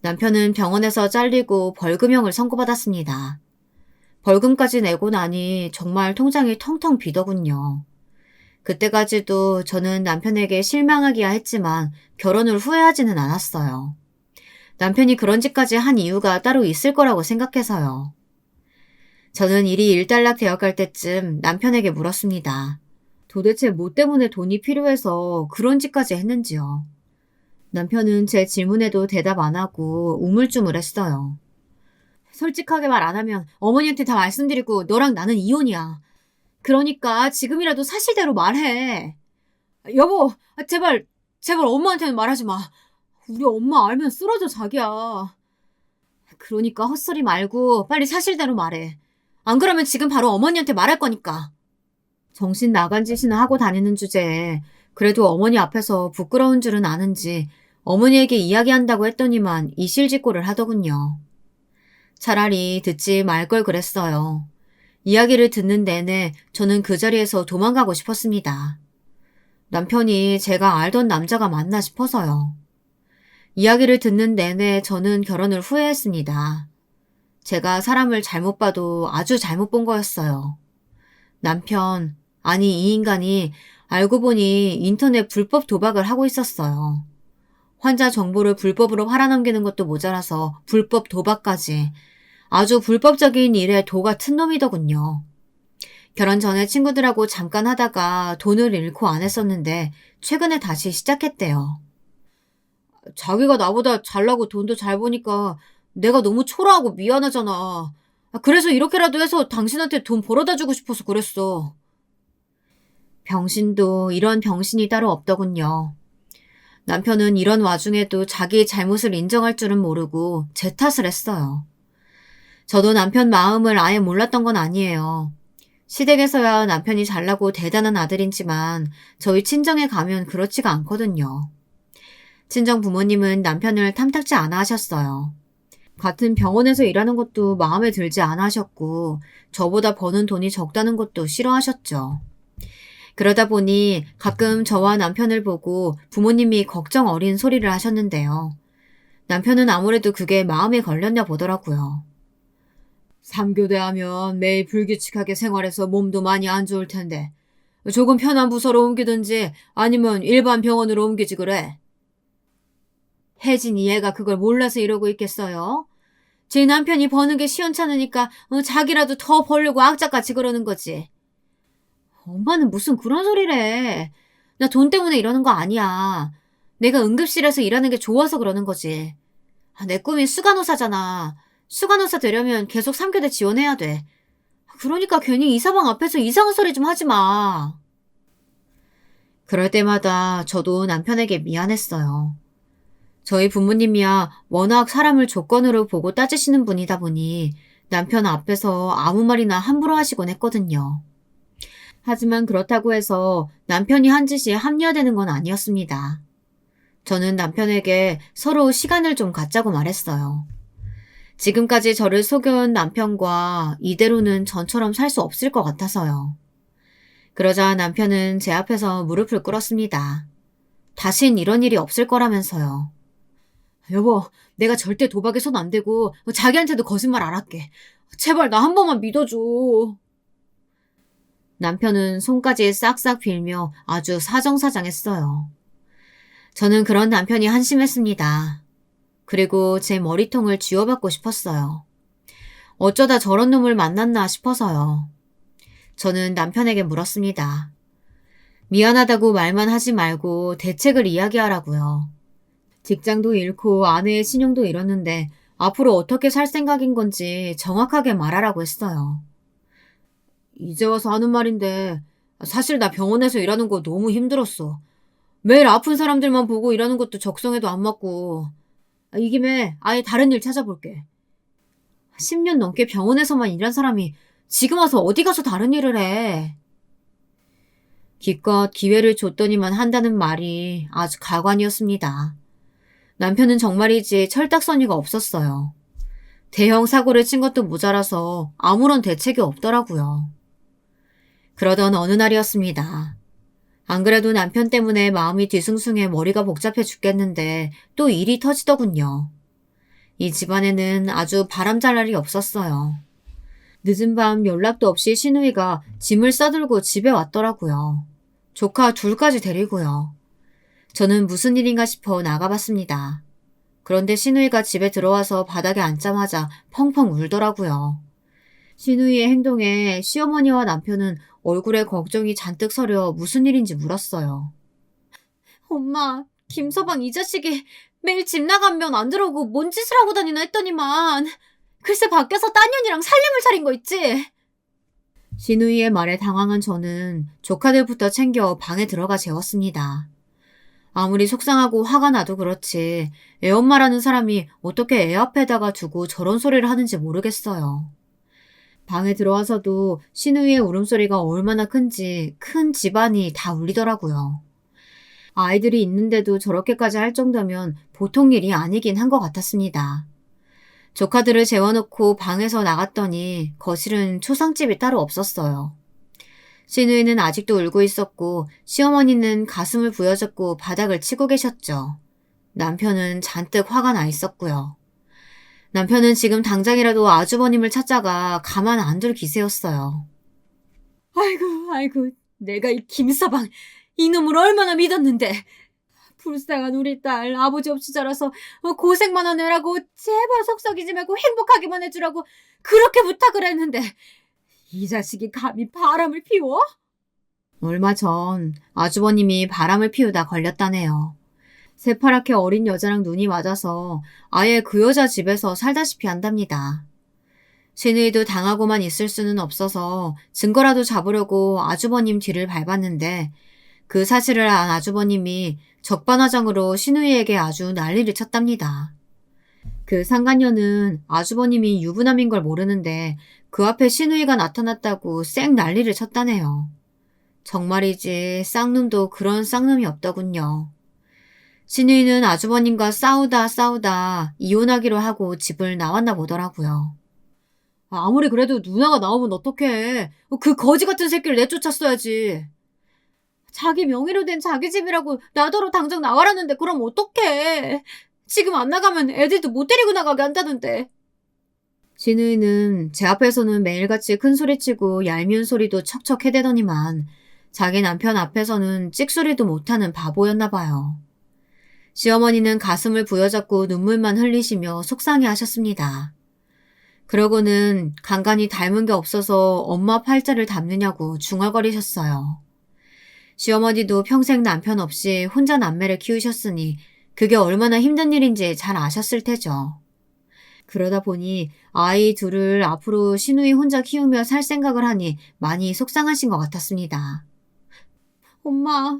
남편은 병원에서 잘리고 벌금형을 선고받았습니다. 벌금까지 내고 나니 정말 통장이 텅텅 비더군요. 그때까지도 저는 남편에게 실망하기야 했지만 결혼을 후회하지는 않았어요. 남편이 그런 짓까지 한 이유가 따로 있을 거라고 생각해서요. 저는 일이 일단락 되어갈 때쯤 남편에게 물었습니다. 도대체 뭐 때문에 돈이 필요해서 그런 짓까지 했는지요. 남편은 제 질문에도 대답 안 하고 우물쭈물했어요. 솔직하게 말 안 하면 어머니한테 다 말씀드리고 너랑 나는 이혼이야. 그러니까 지금이라도 사실대로 말해. 여보, 제발 엄마한테는 말하지 마. 우리 엄마 알면 쓰러져 자기야. 그러니까 헛소리 말고 빨리 사실대로 말해. 안 그러면 지금 바로 어머니한테 말할 거니까. 정신 나간 짓이나 하고 다니는 주제에 그래도 어머니 앞에서 부끄러운 줄은 아는지 어머니에게 이야기한다고 했더니만 이실직고를 하더군요. 차라리 듣지 말 걸 그랬어요. 이야기를 듣는 내내 저는 그 자리에서 도망가고 싶었습니다. 남편이 제가 알던 남자가 맞나 싶어서요. 이야기를 듣는 내내 저는 결혼을 후회했습니다. 제가 사람을 잘못 봐도 아주 잘못 본 거였어요. 남편, 아니 이 인간이 알고 보니 인터넷 불법 도박을 하고 있었어요. 환자 정보를 불법으로 팔아넘기는 것도 모자라서 불법 도박까지 아주 불법적인 일에 도가 튼 놈이더군요. 결혼 전에 친구들하고 잠깐 하다가 돈을 잃고 안 했었는데 최근에 다시 시작했대요. 자기가 나보다 잘나고 돈도 잘 버니까 내가 너무 초라하고 미안하잖아. 그래서 이렇게라도 해서 당신한테 돈 벌어다 주고 싶어서 그랬어. 병신도 이런 병신이 따로 없더군요. 남편은 이런 와중에도 자기의 잘못을 인정할 줄은 모르고 제 탓을 했어요. 저도 남편 마음을 아예 몰랐던 건 아니에요. 시댁에서야 남편이 잘나고 대단한 아들이지만 저희 친정에 가면 그렇지가 않거든요. 친정 부모님은 남편을 탐탁지 않아 하셨어요. 같은 병원에서 일하는 것도 마음에 들지 않아 하셨고 저보다 버는 돈이 적다는 것도 싫어하셨죠. 그러다 보니 가끔 저와 남편을 보고 부모님이 걱정 어린 소리를 하셨는데요. 남편은 아무래도 그게 마음에 걸렸나 보더라고요. 3교대 하면 매일 불규칙하게 생활해서 몸도 많이 안 좋을 텐데 조금 편한 부서로 옮기든지 아니면 일반 병원으로 옮기지 그래. 혜진이 얘가 그걸 몰라서 이러고 있겠어요? 제 남편이 버는 게 시원찮으니까 자기라도 더 벌려고 악착같이 그러는 거지. 엄마는 무슨 그런 소리래. 나 돈 때문에 이러는 거 아니야. 내가 응급실에서 일하는 게 좋아서 그러는 거지. 내 꿈이 수간호사잖아. 수간호사 되려면 계속 3교대 지원해야 돼. 그러니까 괜히 이사방 앞에서 이상한 소리 좀 하지 마. 그럴 때마다 저도 남편에게 미안했어요. 저희 부모님이야 워낙 사람을 조건으로 보고 따지시는 분이다 보니 남편 앞에서 아무 말이나 함부로 하시곤 했거든요. 하지만 그렇다고 해서 남편이 한 짓이 합리화되는 건 아니었습니다. 저는 남편에게 서로 시간을 좀 갖자고 말했어요. 지금까지 저를 속여온 남편과 이대로는 전처럼 살 수 없을 것 같아서요. 그러자 남편은 제 앞에서 무릎을 꿇었습니다. 다신 이런 일이 없을 거라면서요. 여보, 내가 절대 도박에 손 안 대고 자기한테도 거짓말 안 할게. 제발 나 한 번만 믿어줘. 남편은 손까지 싹싹 빌며 아주 사정사장했어요. 저는 그런 남편이 한심했습니다. 그리고 제 머리통을 쥐어받고 싶었어요. 어쩌다 저런 놈을 만났나 싶어서요. 저는 남편에게 물었습니다. 미안하다고 말만 하지 말고 대책을 이야기하라고요. 직장도 잃고 아내의 신용도 잃었는데 앞으로 어떻게 살 생각인 건지 정확하게 말하라고 했어요. 이제 와서 하는 말인데 사실 나 병원에서 일하는 거 너무 힘들었어. 매일 아픈 사람들만 보고 일하는 것도 적성에도 안 맞고 이 김에 아예 다른 일 찾아볼게. 10년 넘게 병원에서만 일한 사람이 지금 와서 어디 가서 다른 일을 해. 기껏 기회를 줬더니만 한다는 말이 아주 가관이었습니다. 남편은 정말이지 철딱서니가 없었어요. 대형 사고를 친 것도 모자라서 아무런 대책이 없더라고요. 그러던 어느 날이었습니다. 안 그래도 남편 때문에 마음이 뒤숭숭해 머리가 복잡해 죽겠는데 또 일이 터지더군요. 이 집안에는 아주 바람잘 날이 없었어요. 늦은 밤 연락도 없이 시누이가 짐을 싸들고 집에 왔더라고요. 조카 둘까지 데리고요. 저는 무슨 일인가 싶어 나가봤습니다. 그런데 시누이가 집에 들어와서 바닥에 앉자마자 펑펑 울더라고요. 시누이의 행동에 시어머니와 남편은 얼굴에 걱정이 잔뜩 서려 무슨 일인지 물었어요. 엄마, 김서방 이 자식이 매일 집 나가면 안 들어오고 뭔 짓을 하고 다니나 했더니만 글쎄 밖에서 딴 년이랑 살림을 차린 거 있지? 시누이의 말에 당황한 저는 조카들부터 챙겨 방에 들어가 재웠습니다. 아무리 속상하고 화가 나도 그렇지 애엄마라는 사람이 어떻게 애 앞에다가 두고 저런 소리를 하는지 모르겠어요. 방에 들어와서도 시누이의 울음소리가 얼마나 큰지 큰 집안이 다 울리더라고요. 아이들이 있는데도 저렇게까지 할 정도면 보통 일이 아니긴 한 것 같았습니다. 조카들을 재워놓고 방에서 나갔더니 거실은 초상집이 따로 없었어요. 시누이는 아직도 울고 있었고 시어머니는 가슴을 부여잡고 바닥을 치고 계셨죠. 남편은 잔뜩 화가 나 있었고요. 남편은 지금 당장이라도 아주버님을 찾자가 가만 안 둘 기세였어요. 아이고, 내가 이 김서방 이놈을 얼마나 믿었는데. 불쌍한 우리 딸 아버지 없이 자라서 고생만 한 애라고 제발 속썩이지 말고 행복하게만 해주라고 그렇게 부탁을 했는데 이 자식이 감히 바람을 피워? 얼마 전 아주버님이 바람을 피우다 걸렸다네요. 새파랗게 어린 여자랑 눈이 맞아서 아예 그 여자 집에서 살다시피 한답니다. 시누이도 당하고만 있을 수는 없어서 증거라도 잡으려고 아주버님 뒤를 밟았는데 그 사실을 안 아주버님이 적반하장으로 시누이에게 아주 난리를 쳤답니다. 그 상간녀는 아주버님이 유부남인 걸 모르는데 그 앞에 시누이가 나타났다고 쌩 난리를 쳤다네요. 정말이지 쌍놈도 그런 쌍놈이 없더군요. 시누이는 아주버님과 싸우다 이혼하기로 하고 집을 나왔나 보더라고요. 아무리 그래도 누나가 나오면 어떡해. 그 거지 같은 새끼를 내쫓았어야지. 자기 명의로 된 자기 집이라고 나더러 당장 나와라는데 그럼 어떡해. 지금 안 나가면 애들도 못 데리고 나가게 한다는데. 시누이는 제 앞에서는 매일같이 큰 소리치고 얄미운 소리도 척척 해대더니만 자기 남편 앞에서는 찍소리도 못하는 바보였나 봐요. 시어머니는 가슴을 부여잡고 눈물만 흘리시며 속상해 하셨습니다. 그러고는 간간히 닮은 게 없어서 엄마 팔자를 닮느냐고 중얼거리셨어요. 시어머니도 평생 남편 없이 혼자 남매를 키우셨으니 그게 얼마나 힘든 일인지 잘 아셨을 테죠. 그러다 보니 아이 둘을 앞으로 시누이 혼자 키우며 살 생각을 하니 많이 속상하신 것 같았습니다. 엄마,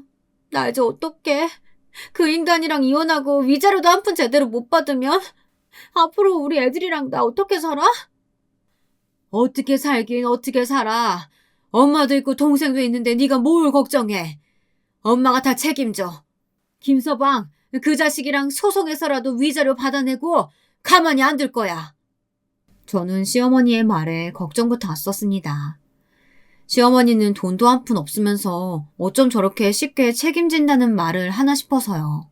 나 이제 어떡해? 그 인간이랑 이혼하고 위자료도 한 푼 제대로 못 받으면 앞으로 우리 애들이랑 나 어떻게 살아? 어떻게 살긴 어떻게 살아. 엄마도 있고 동생도 있는데 네가 뭘 걱정해. 엄마가 다 책임져. 김서방, 그 자식이랑 소송해서라도 위자료 받아내고 가만히 안 둘 거야. 저는 시어머니의 말에 걱정부터 왔었습니다. 시어머니는 돈도 한 푼 없으면서 어쩜 저렇게 쉽게 책임진다는 말을 하나 싶어서요.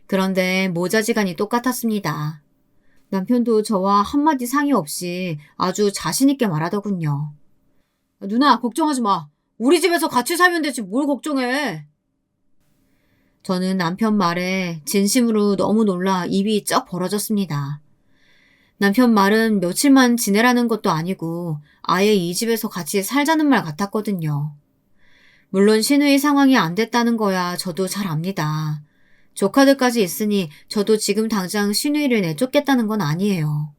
그런데 모자지간이 똑같았습니다. 남편도 저와 한마디 상의 없이 아주 자신있게 말하더군요. 누나, 걱정하지 마. 우리 집에서 같이 살면 되지 뭘 걱정해. 저는 남편 말에 진심으로 너무 놀라 입이 쩍 벌어졌습니다. 남편 말은 며칠만 지내라는 것도 아니고 아예 이 집에서 같이 살자는 말 같았거든요. 물론 시누이 상황이 안 됐다는 거야 저도 잘 압니다. 조카들까지 있으니 저도 지금 당장 시누이를 내쫓겠다는 건 아니에요.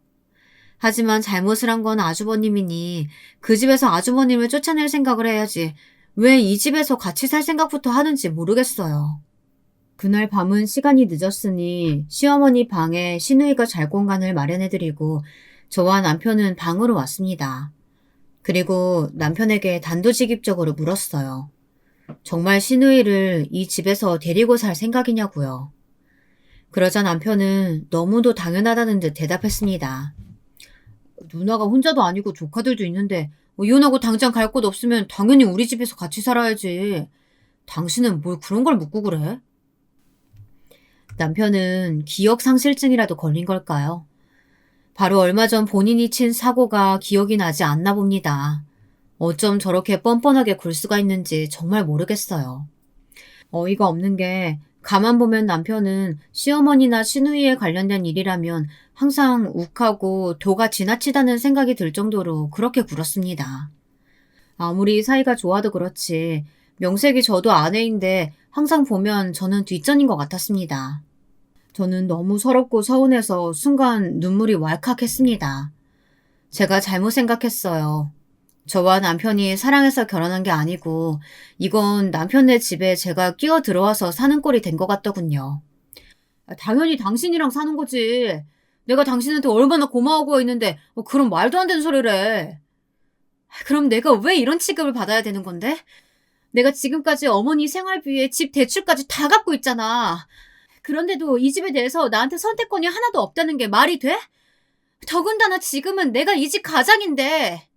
하지만 잘못을 한 건 아주버님이니 그 집에서 아주버님을 쫓아낼 생각을 해야지 왜 이 집에서 같이 살 생각부터 하는지 모르겠어요. 그날 밤은 시간이 늦었으니 시어머니 방에 시누이가 잘 공간을 마련해드리고 저와 남편은 방으로 왔습니다. 그리고 남편에게 단도직입적으로 물었어요. 정말 시누이를 이 집에서 데리고 살 생각이냐고요. 그러자 남편은 너무도 당연하다는 듯 대답했습니다. 누나가 혼자도 아니고 조카들도 있는데 이혼하고 당장 갈 곳 없으면 당연히 우리 집에서 같이 살아야지. 당신은 뭘 그런 걸 묻고 그래? 남편은 기억상실증이라도 걸린 걸까요? 바로 얼마 전 본인이 친 사고가 기억이 나지 않나 봅니다. 어쩜 저렇게 뻔뻔하게 굴 수가 있는지 정말 모르겠어요. 어이가 없는 게 가만 보면 남편은 시어머니나 시누이에 관련된 일이라면 항상 욱하고 도가 지나치다는 생각이 들 정도로 그렇게 굴었습니다. 아무리 사이가 좋아도 그렇지 명색이 저도 아내인데 항상 보면 저는 뒷전인 것 같았습니다. 저는 너무 서럽고 서운해서 순간 눈물이 왈칵했습니다. 제가 잘못 생각했어요. 저와 남편이 사랑해서 결혼한 게 아니고 이건 남편네 집에 제가 끼어 들어와서 사는 꼴이 된 것 같더군요. 당연히 당신이랑 사는 거지. 내가 당신한테 얼마나 고마워하고 있는데 그런 말도 안 되는 소리를 해. 그럼 내가 왜 이런 취급을 받아야 되는 건데? 내가 지금까지 어머니 생활비에 집 대출까지 다 갚고 있잖아. 그런데도 이 집에 대해서 나한테 선택권이 하나도 없다는 게 말이 돼? 더군다나 지금은 내가 이 집 가장인데.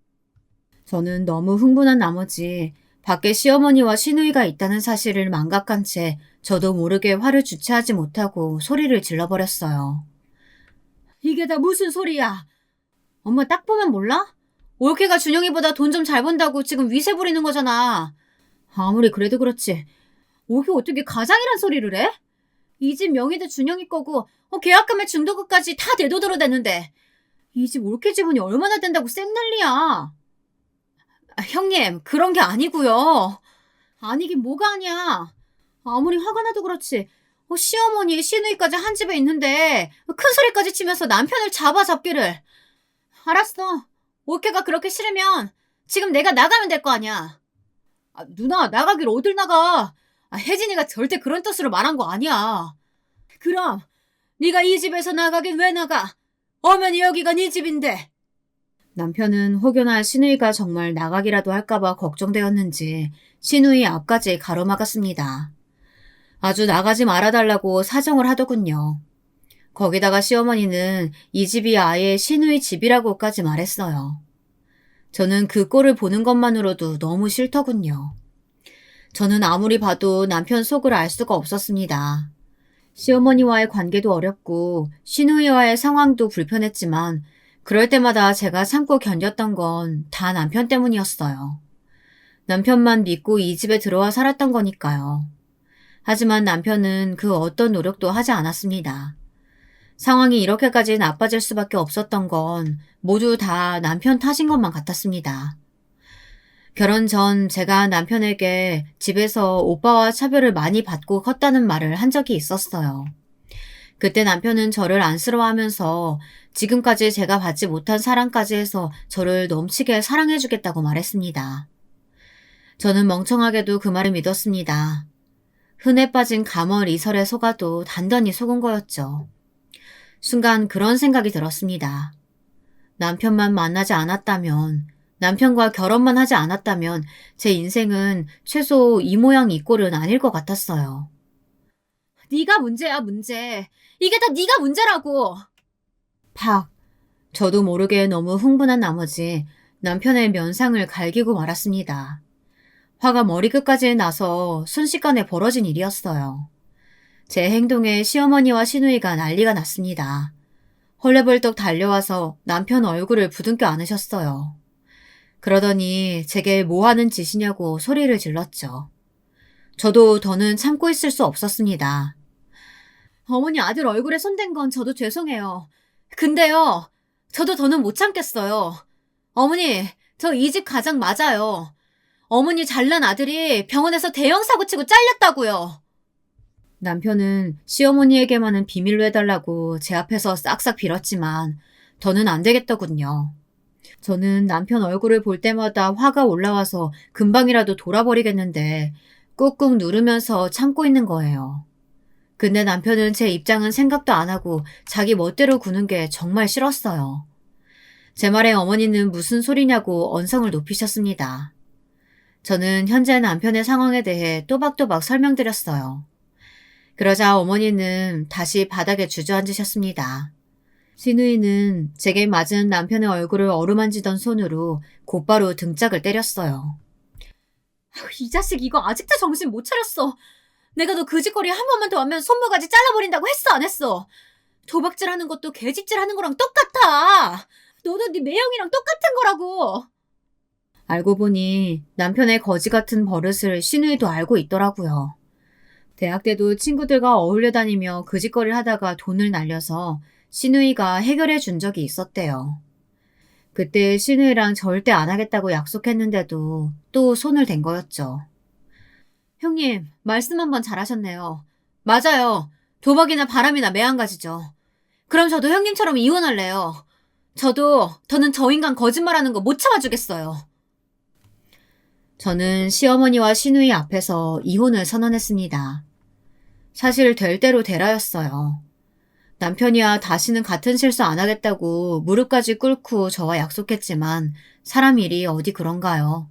저는 너무 흥분한 나머지 밖에 시어머니와 시누이가 있다는 사실을 망각한 채 저도 모르게 화를 주체하지 못하고 소리를 질러버렸어요. 이게 다 무슨 소리야? 엄마 딱 보면 몰라? 올케가 준영이보다 돈 좀 잘 번다고 지금 위세 부리는 거잖아. 아무리 그래도 그렇지. 올케 어떻게 가장이란 소리를 해? 이 집 명의도 준영이 거고 계약금에 중도금까지 다 내 돈으로 되는데 이 집 올케 지분이 얼마나 된다고 쌩난리야. 형님 그런 게 아니고요. 아니긴 뭐가 아니야. 아무리 화가 나도 그렇지. 시어머니 시누이까지 한 집에 있는데 큰 소리까지 치면서 남편을 잡기를. 알았어. 올케가 그렇게 싫으면 지금 내가 나가면 될 거 아니야. 누나 나가길 어딜 나가. 혜진이가 절대 그런 뜻으로 말한 거 아니야. 그럼 네가 이 집에서 나가긴 왜 나가? 어머니 여기가 네 집인데. 남편은 혹여나 시누이가 정말 나가기라도 할까봐 걱정되었는지 시누이 앞까지 가로막았습니다. 아주 나가지 말아달라고 사정을 하더군요. 거기다가 시어머니는 이 집이 아예 시누이 집이라고까지 말했어요. 저는 그 꼴을 보는 것만으로도 너무 싫더군요. 저는 아무리 봐도 남편 속을 알 수가 없었습니다. 시어머니와의 관계도 어렵고 시누이와의 상황도 불편했지만 그럴 때마다 제가 참고 견뎠던 건 다 남편 때문이었어요. 남편만 믿고 이 집에 들어와 살았던 거니까요. 하지만 남편은 그 어떤 노력도 하지 않았습니다. 상황이 이렇게까지 나빠질 수밖에 없었던 건 모두 다 남편 탓인 것만 같았습니다. 결혼 전 제가 남편에게 집에서 오빠와 차별을 많이 받고 컸다는 말을 한 적이 있었어요. 그때 남편은 저를 안쓰러워하면서 지금까지 제가 받지 못한 사랑까지 해서 저를 넘치게 사랑해주겠다고 말했습니다. 저는 멍청하게도 그 말을 믿었습니다. 흔해 빠진 가멀 이설에 속아도 단단히 속은 거였죠. 순간 그런 생각이 들었습니다. 남편만 만나지 않았다면, 남편과 결혼만 하지 않았다면 제 인생은 최소 이 모양 이 꼴은 아닐 것 같았어요. 네가 문제야 문제. 이게 다 네가 문제라고. 팍. 저도 모르게 너무 흥분한 나머지 남편의 면상을 갈기고 말았습니다. 화가 머리끝까지 나서 순식간에 벌어진 일이었어요. 제 행동에 시어머니와 시누이가 난리가 났습니다. 헐레벌떡 달려와서 남편 얼굴을 부둥켜 안으셨어요. 그러더니 제게 뭐 하는 짓이냐고 소리를 질렀죠. 저도 더는 참고 있을 수 없었습니다. 어머니 아들 얼굴에 손댄 건 저도 죄송해요. 근데요, 저도 더는 못 참겠어요. 어머니, 저 이 집 가장 맞아요. 어머니 잘난 아들이 병원에서 대형 사고 치고 잘렸다고요. 남편은 시어머니에게만은 비밀로 해달라고 제 앞에서 싹싹 빌었지만 더는 안 되겠더군요. 저는 남편 얼굴을 볼 때마다 화가 올라와서 금방이라도 돌아버리겠는데 꾹꾹 누르면서 참고 있는 거예요. 근데 남편은 제 입장은 생각도 안 하고 자기 멋대로 구는 게 정말 싫었어요. 제 말에 어머니는 무슨 소리냐고 언성을 높이셨습니다. 저는 현재 남편의 상황에 대해 또박또박 설명드렸어요. 그러자 어머니는 다시 바닥에 주저앉으셨습니다. 시누이는 제게 맞은 남편의 얼굴을 어루만지던 손으로 곧바로 등짝을 때렸어요. 이 자식 이거 아직도 정신 못 차렸어. 내가 너 그 짓거리 한 번만 더 하면 손모가지 잘라버린다고 했어 안 했어? 도박질하는 것도 개집질하는 거랑 똑같아. 너도 네 매형이랑 똑같은 거라고. 알고 보니 남편의 거지 같은 버릇을 시누이도 알고 있더라고요. 대학 때도 친구들과 어울려 다니며 그 짓거리를 하다가 돈을 날려서 시누이가 해결해 준 적이 있었대요. 그때 시누이랑 절대 안 하겠다고 약속했는데도 또 손을 댄 거였죠. 형님, 말씀 한번 잘하셨네요. 맞아요. 도박이나 바람이나 매한가지죠. 그럼 저도 형님처럼 이혼할래요. 더는 저 인간 거짓말하는 거 못 참아주겠어요. 저는 시어머니와 시누이 앞에서 이혼을 선언했습니다. 사실 될 대로 되라였어요. 남편이야 다시는 같은 실수 안 하겠다고 무릎까지 꿇고 저와 약속했지만 사람 일이 어디 그런가요?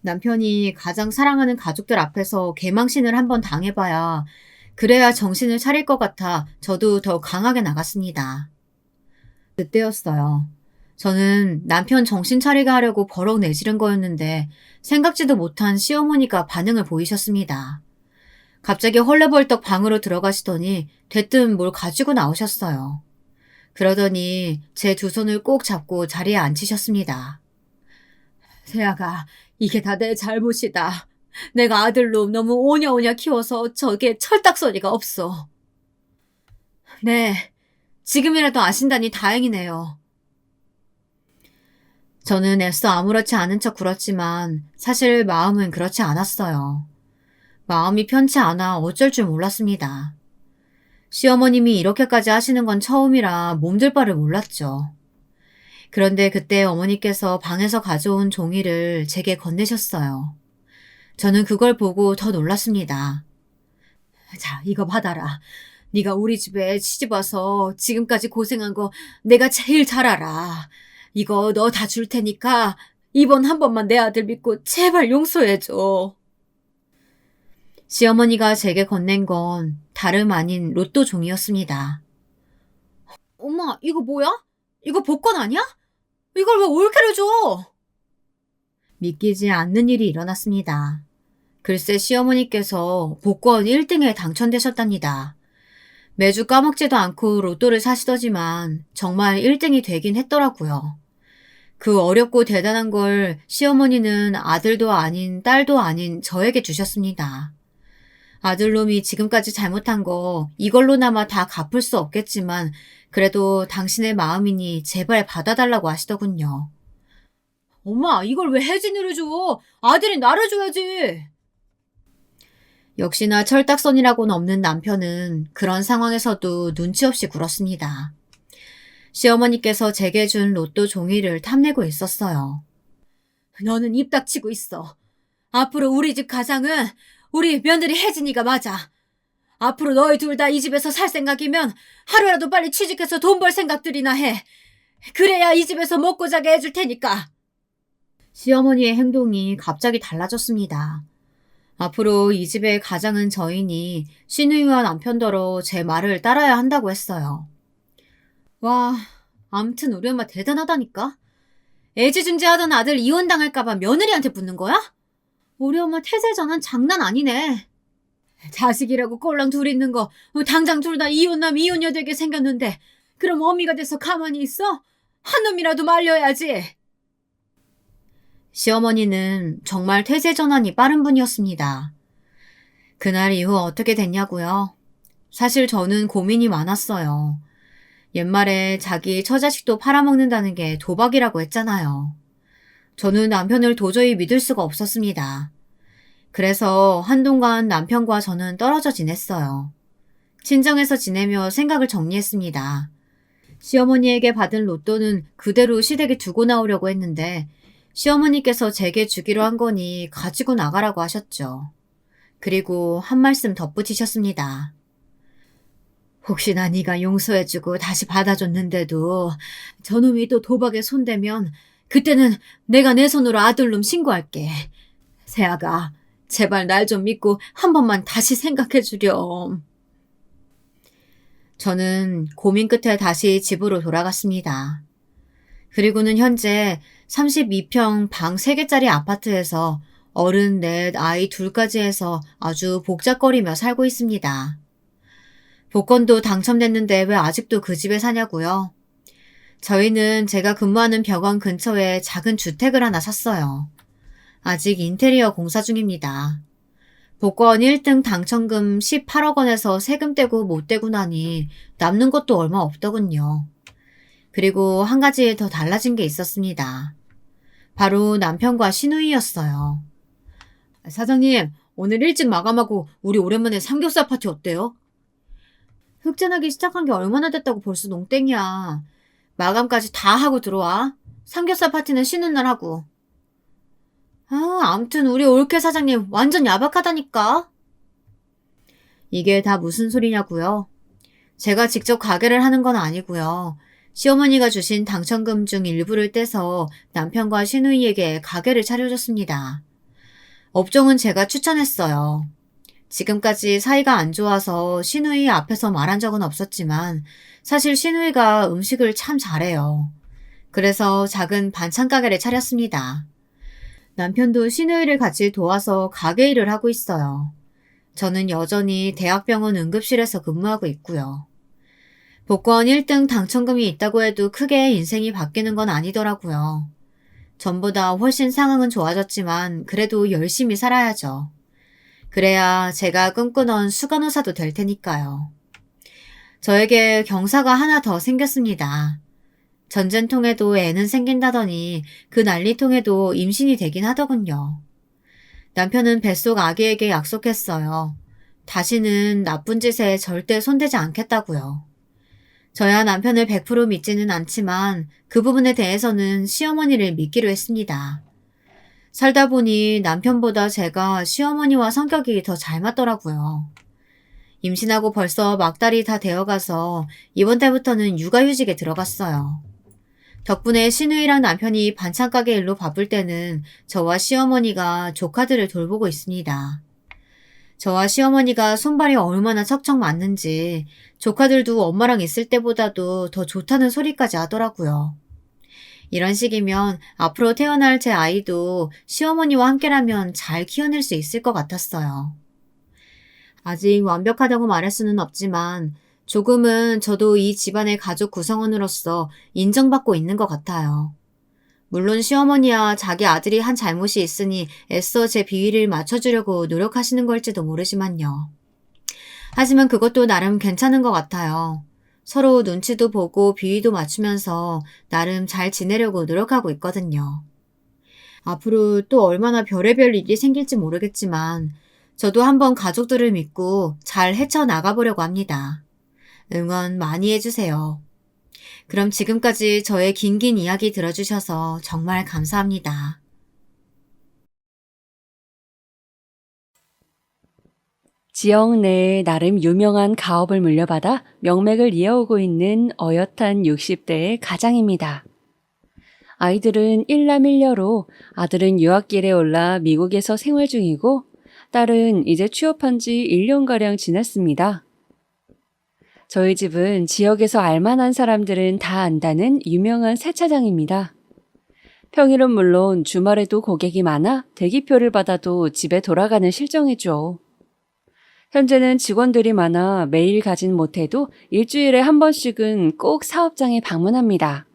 남편이 가장 사랑하는 가족들 앞에서 개망신을 한번 당해봐야 그래야 정신을 차릴 것 같아 저도 더 강하게 나갔습니다. 그때였어요. 저는 남편 정신 차리게 하려고 버럭 내지른 거였는데 생각지도 못한 시어머니가 반응을 보이셨습니다. 갑자기 헐레벌떡 방으로 들어가시더니 대뜸 뭘 가지고 나오셨어요. 그러더니 제 두 손을 꼭 잡고 자리에 앉히셨습니다. 세아가, 이게 다 내 잘못이다. 내가 아들로 너무 오냐오냐 키워서 저게 철딱서니가 없어. 네, 지금이라도 아신다니 다행이네요. 저는 애써 아무렇지 않은 척 굴었지만 사실 마음은 그렇지 않았어요. 마음이 편치 않아 어쩔 줄 몰랐습니다. 시어머님이 이렇게까지 하시는 건 처음이라 몸둘 바를 몰랐죠. 그런데 그때 어머니께서 방에서 가져온 종이를 제게 건네셨어요. 저는 그걸 보고 더 놀랐습니다. 자, 이거 받아라. 네가 우리 집에 시집와서 지금까지 고생한 거 내가 제일 잘 알아. 이거 너 다 줄 테니까 이번 한 번만 내 아들 믿고 제발 용서해줘. 시어머니가 제게 건넨 건 다름 아닌 로또 종이었습니다. 엄마, 이거 뭐야? 이거 복권 아니야? 이걸 왜 올케를 줘? 믿기지 않는 일이 일어났습니다. 글쎄 시어머니께서 복권 1등에 당첨되셨답니다. 매주 까먹지도 않고 로또를 사시더지만 정말 1등이 되긴 했더라고요. 그 어렵고 대단한 걸 시어머니는 아들도 아닌 딸도 아닌 저에게 주셨습니다. 아들놈이 지금까지 잘못한 거 이걸로나마 다 갚을 수 없겠지만 그래도 당신의 마음이니 제발 받아달라고 하시더군요. 엄마, 이걸 왜 혜진이를 줘? 아들이 나를 줘야지. 역시나 철딱선이라고는 없는 남편은 그런 상황에서도 눈치 없이 굴었습니다. 시어머니께서 제게 준 로또 종이를 탐내고 있었어요. 너는 입 닥치고 있어. 앞으로 우리 집 가장은 우리 며느리 혜진이가 맞아. 앞으로 너희 둘 다 이 집에서 살 생각이면 하루라도 빨리 취직해서 돈 벌 생각들이나 해. 그래야 이 집에서 먹고 자게 해줄 테니까. 시어머니의 행동이 갑자기 달라졌습니다. 앞으로 이 집의 가장은 저이니 시누이와 남편더러 제 말을 따라야 한다고 했어요. 와, 암튼 우리 엄마 대단하다니까. 애지중지하던 아들 이혼당할까봐 며느리한테 붙는 거야? 우리 엄마 태세 전환 장난 아니네. 자식이라고 꼴랑 둘 있는 거 당장 둘 다 이혼남 이혼녀 되게 생겼는데 그럼 어미가 돼서 가만히 있어? 한 놈이라도 말려야지. 시어머니는 정말 태세 전환이 빠른 분이었습니다. 그날 이후 어떻게 됐냐고요? 사실 저는 고민이 많았어요. 옛말에 자기 처자식도 팔아먹는다는 게 도박이라고 했잖아요. 저는 남편을 도저히 믿을 수가 없었습니다. 그래서 한동안 남편과 저는 떨어져 지냈어요. 친정에서 지내며 생각을 정리했습니다. 시어머니에게 받은 로또는 그대로 시댁에 두고 나오려고 했는데 시어머니께서 제게 주기로 한 거니 가지고 나가라고 하셨죠. 그리고 한 말씀 덧붙이셨습니다. 혹시나 네가 용서해주고 다시 받아줬는데도 저놈이 또 도박에 손대면 그때는 내가 내 손으로 아들놈 신고할게. 세아가 제발 날 좀 믿고 한 번만 다시 생각해주렴. 저는 고민 끝에 다시 집으로 돌아갔습니다. 그리고는 현재 32평 방 3개짜리 아파트에서 어른 넷, 아이 둘까지 해서 아주 복잡거리며 살고 있습니다. 복권도 당첨됐는데 왜 아직도 그 집에 사냐고요? 저희는 제가 근무하는 병원 근처에 작은 주택을 하나 샀어요. 아직 인테리어 공사 중입니다. 복권 1등 당첨금 18억 원에서 세금 떼고 못 떼고 나니 남는 것도 얼마 없더군요. 그리고 한 가지 더 달라진 게 있었습니다. 바로 남편과 시누이였어요. 사장님, 오늘 일찍 마감하고 우리 오랜만에 삼겹살 파티 어때요? 흑전하기 시작한 게 얼마나 됐다고 벌써 농땡이야. 마감까지 다 하고 들어와. 삼겹살 파티는 쉬는 날 하고. 암튼 우리 올케 사장님 완전 야박하다니까. 이게 다 무슨 소리냐고요? 제가 직접 가게를 하는 건 아니고요. 시어머니가 주신 당첨금 중 일부를 떼서 남편과 시누이에게 가게를 차려줬습니다. 업종은 제가 추천했어요. 지금까지 사이가 안 좋아서 시누이 앞에서 말한 적은 없었지만 사실 시누이가 음식을 참 잘해요. 그래서 작은 반찬 가게를 차렸습니다. 남편도 시누이를 같이 도와서 가게 일을 하고 있어요. 저는 여전히 대학병원 응급실에서 근무하고 있고요. 복권 1등 당첨금이 있다고 해도 크게 인생이 바뀌는 건 아니더라고요. 전보다 훨씬 상황은 좋아졌지만 그래도 열심히 살아야죠. 그래야 제가 꿈꾸던 수간호사도 될 테니까요. 저에게 경사가 하나 더 생겼습니다. 전쟁통에도 애는 생긴다더니 그 난리통에도 임신이 되긴 하더군요. 남편은 뱃속 아기에게 약속했어요. 다시는 나쁜 짓에 절대 손대지 않겠다고요. 저야 남편을 100% 믿지는 않지만 그 부분에 대해서는 시어머니를 믿기로 했습니다. 살다 보니 남편보다 제가 시어머니와 성격이 더 잘 맞더라고요. 임신하고 벌써 막달이 다 되어가서 이번 달부터는 육아휴직에 들어갔어요. 덕분에 시누이랑 남편이 반찬 가게 일로 바쁠 때는 저와 시어머니가 조카들을 돌보고 있습니다. 저와 시어머니가 손발이 얼마나 척척 맞는지 조카들도 엄마랑 있을 때보다도 더 좋다는 소리까지 하더라고요. 이런 식이면 앞으로 태어날 제 아이도 시어머니와 함께라면 잘 키워낼 수 있을 것 같았어요. 아직 완벽하다고 말할 수는 없지만 조금은 저도 이 집안의 가족 구성원으로서 인정받고 있는 것 같아요. 물론 시어머니야 자기 아들이 한 잘못이 있으니 애써 제 비위를 맞춰주려고 노력하시는 걸지도 모르지만요. 하지만 그것도 나름 괜찮은 것 같아요. 서로 눈치도 보고 비위도 맞추면서 나름 잘 지내려고 노력하고 있거든요. 앞으로 또 얼마나 별의별 일이 생길지 모르겠지만 저도 한번 가족들을 믿고 잘 헤쳐나가보려고 합니다. 응원 많이 해주세요. 그럼 지금까지 저의 긴긴 이야기 들어주셔서 정말 감사합니다. 지역 내에 나름 유명한 가업을 물려받아 명맥을 이어오고 있는 어엿한 60대의 가장입니다. 아이들은 일남일녀로 아들은 유학길에 올라 미국에서 생활 중이고 딸은 이제 취업한 지 1년가량 지났습니다. 저희 집은 지역에서 알만한 사람들은 다 안다는 유명한 세차장입니다. 평일은 물론 주말에도 고객이 많아 대기표를 받아도 집에 돌아가는 실정이죠. 현재는 직원들이 많아 매일 가진 못해도 일주일에 한 번씩은 꼭 사업장에 방문합니다.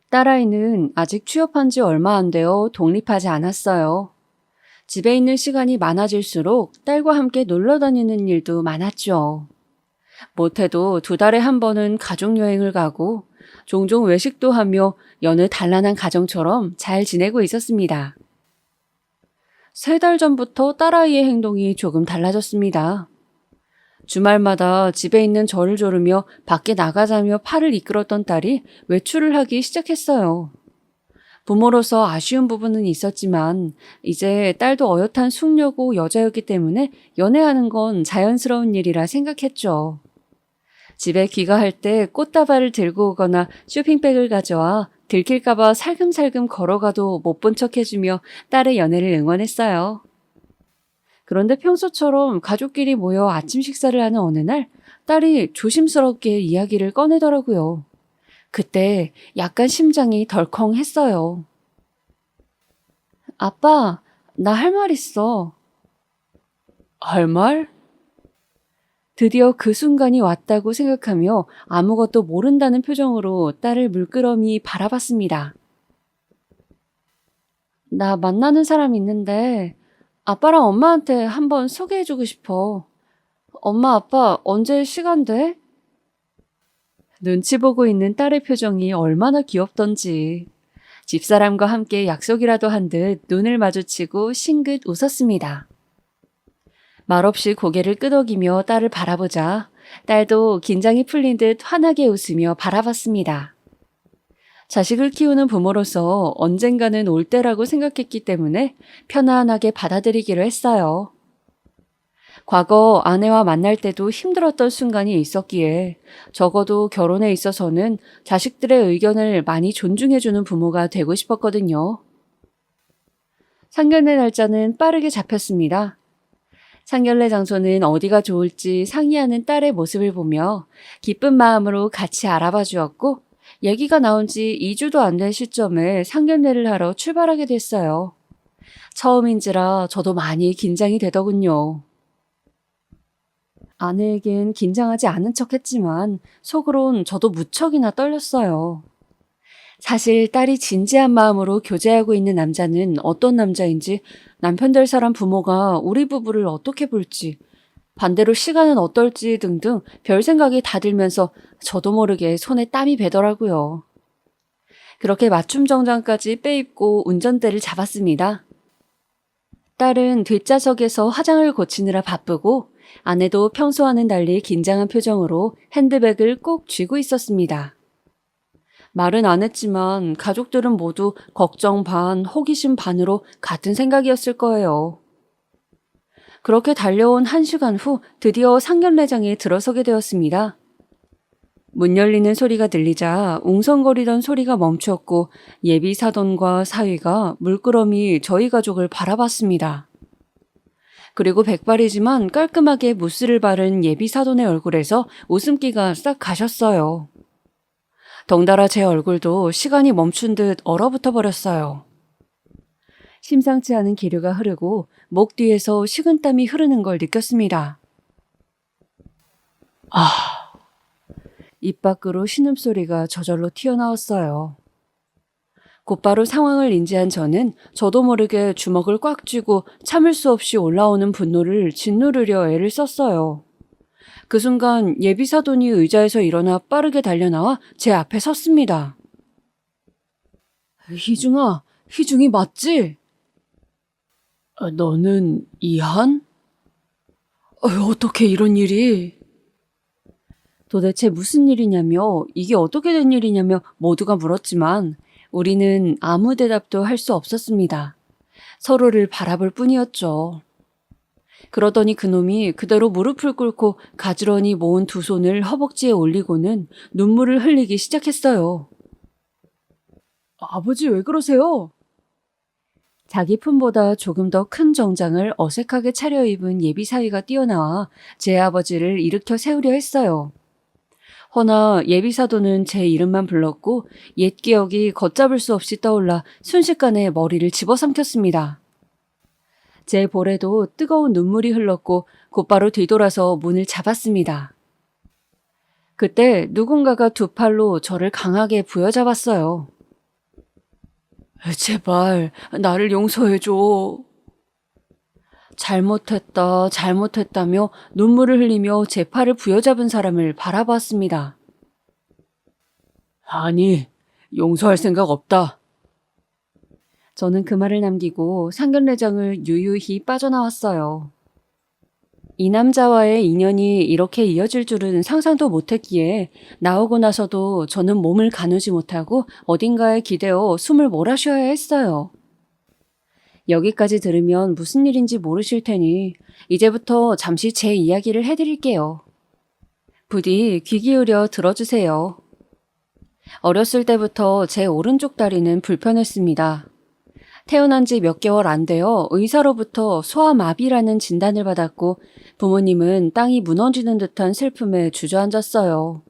딸아이는 아직 취업한 지 얼마 안 되어 독립하지 않았어요. 집에 있는 시간이 많아질수록 딸과 함께 놀러 다니는 일도 많았죠. 못해도 2달에 한 번은 가족여행을 가고 종종 외식도 하며 여느 단란한 가정처럼 잘 지내고 있었습니다. 3달 전부터 딸아이의 행동이 조금 달라졌습니다. 주말마다 집에 있는 저를 조르며 밖에 나가자며 팔을 이끌었던 딸이 외출을 하기 시작했어요. 부모로서 아쉬운 부분은 있었지만 이제 딸도 어엿한 숙녀고 여자였기 때문에 연애하는 건 자연스러운 일이라 생각했죠. 집에 귀가할 때 꽃다발을 들고 오거나 쇼핑백을 가져와 들킬까봐 살금살금 걸어가도 못 본 척 해주며 딸의 연애를 응원했어요. 그런데 평소처럼 가족끼리 모여 아침 식사를 하는 어느 날 딸이 조심스럽게 이야기를 꺼내더라고요. 그때 약간 심장이 덜컹했어요. 아빠, 나 할 말 있어. 할 말? 드디어 그 순간이 왔다고 생각하며 아무것도 모른다는 표정으로 딸을 물끄러미 바라봤습니다. 나 만나는 사람 있는데 아빠랑 엄마한테 한번 소개해주고 싶어. 엄마, 아빠 언제 시간 돼? 눈치 보고 있는 딸의 표정이 얼마나 귀엽던지. 집사람과 함께 약속이라도 한 듯 눈을 마주치고 싱긋 웃었습니다. 말없이 고개를 끄덕이며 딸을 바라보자 딸도 긴장이 풀린 듯 환하게 웃으며 바라봤습니다. 자식을 키우는 부모로서 언젠가는 올 때라고 생각했기 때문에 편안하게 받아들이기로 했어요. 과거 아내와 만날 때도 힘들었던 순간이 있었기에 적어도 결혼에 있어서는 자식들의 의견을 많이 존중해주는 부모가 되고 싶었거든요. 상견례 날짜는 빠르게 잡혔습니다. 상견례 장소는 어디가 좋을지 상의하는 딸의 모습을 보며 기쁜 마음으로 같이 알아봐 주었고 얘기가 나온 지 2주도 안 된 시점에 상견례를 하러 출발하게 됐어요. 처음인지라 저도 많이 긴장이 되더군요. 아내에겐 긴장하지 않은 척 했지만 속으론 저도 무척이나 떨렸어요. 사실 딸이 진지한 마음으로 교제하고 있는 남자는 어떤 남자인지 남편 될 사람 부모가 우리 부부를 어떻게 볼지 반대로 시간은 어떨지 등등 별 생각이 다 들면서 저도 모르게 손에 땀이 배더라고요. 그렇게 맞춤 정장까지 빼입고 운전대를 잡았습니다. 딸은 뒷좌석에서 화장을 고치느라 바쁘고 아내도 평소와는 달리 긴장한 표정으로 핸드백을 꼭 쥐고 있었습니다. 말은 안 했지만 가족들은 모두 걱정 반, 호기심 반으로 같은 생각이었을 거예요. 그렇게 달려온 1시간 후 드디어 상견례장에 들어서게 되었습니다. 문 열리는 소리가 들리자 웅성거리던 소리가 멈췄고 예비 사돈과 사위가 물끄러미 저희 가족을 바라봤습니다. 그리고 백발이지만 깔끔하게 무스를 바른 예비 사돈의 얼굴에서 웃음기가 싹 가셨어요. 덩달아 제 얼굴도 시간이 멈춘 듯 얼어붙어 버렸어요. 심상치 않은 기류가 흐르고 목 뒤에서 식은땀이 흐르는 걸 느꼈습니다. 입 밖으로 신음소리가 저절로 튀어나왔어요. 곧바로 상황을 인지한 저는 저도 모르게 주먹을 꽉 쥐고 참을 수 없이 올라오는 분노를 짓누르려 애를 썼어요. 그 순간 예비 사돈이 의자에서 일어나 빠르게 달려나와 제 앞에 섰습니다. 희중아, 희중이 맞지? 너는 이한? 어떻게 이런 일이? 도대체 무슨 일이냐며 이게 어떻게 된 일이냐며 모두가 물었지만 우리는 아무 대답도 할 수 없었습니다. 서로를 바라볼 뿐이었죠. 그러더니 그놈이 그대로 무릎을 꿇고 가지런히 모은 두 손을 허벅지에 올리고는 눈물을 흘리기 시작했어요. 아버지 왜 그러세요? 자기 품보다 조금 더 큰 정장을 어색하게 차려입은 예비 사위가 뛰어나와 제 아버지를 일으켜 세우려 했어요. 허나 예비 사도는 제 이름만 불렀고 옛 기억이 걷잡을 수 없이 떠올라 순식간에 머리를 집어삼켰습니다. 제 볼에도 뜨거운 눈물이 흘렀고 곧바로 뒤돌아서 문을 잡았습니다. 그때 누군가가 두 팔로 저를 강하게 부여잡았어요. 제발 나를 용서해줘. 잘못했다며 눈물을 흘리며 제 팔을 부여잡은 사람을 바라봤습니다. 아니, 용서할 생각 없다. 저는 그 말을 남기고 상견례장을 유유히 빠져나왔어요. 이 남자와의 인연이 이렇게 이어질 줄은 상상도 못했기에 나오고 나서도 저는 몸을 가누지 못하고 어딘가에 기대어 숨을 몰아쉬어야 했어요. 여기까지 들으면 무슨 일인지 모르실 테니 이제부터 잠시 제 이야기를 해드릴게요. 부디 귀 기울여 들어주세요. 어렸을 때부터 제 오른쪽 다리는 불편했습니다. 태어난 지 몇 개월 안 되어 의사로부터 소아마비라는 진단을 받았고 부모님은 땅이 무너지는 듯한 슬픔에 주저앉았어요.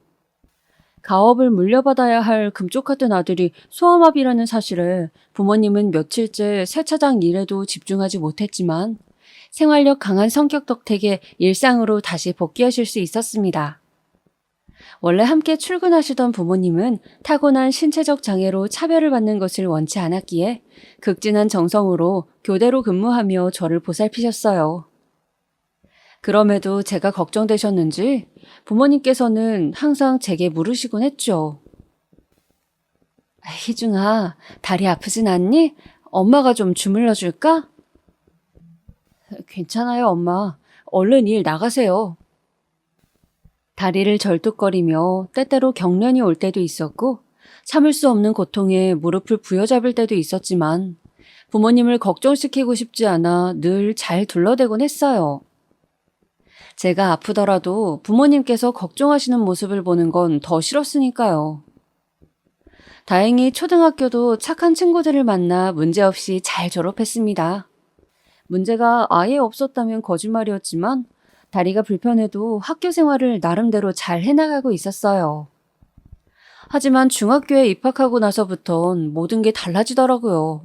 가업을 물려받아야 할 금쪽 같은 아들이 소아마비라는 사실에 부모님은 며칠째 세차장 일에도 집중하지 못했지만 생활력 강한 성격 덕택에 일상으로 다시 복귀하실 수 있었습니다. 원래 함께 출근하시던 부모님은 타고난 신체적 장애로 차별을 받는 것을 원치 않았기에 극진한 정성으로 교대로 근무하며 저를 보살피셨어요. 그럼에도 제가 걱정되셨는지 부모님께서는 항상 제게 물으시곤 했죠. 희중아, 다리 아프진 않니? 엄마가 좀 주물러 줄까? 괜찮아요, 엄마. 얼른 일 나가세요. 다리를 절뚝거리며 때때로 경련이 올 때도 있었고 참을 수 없는 고통에 무릎을 부여잡을 때도 있었지만 부모님을 걱정시키고 싶지 않아 늘 잘 둘러대곤 했어요. 제가 아프더라도 부모님께서 걱정하시는 모습을 보는 건 더 싫었으니까요. 다행히 초등학교도 착한 친구들을 만나 문제없이 잘 졸업했습니다. 문제가 아예 없었다면 거짓말이었지만 다리가 불편해도 학교 생활을 나름대로 잘 해나가고 있었어요. 하지만 중학교에 입학하고 나서부턴 모든 게 달라지더라고요.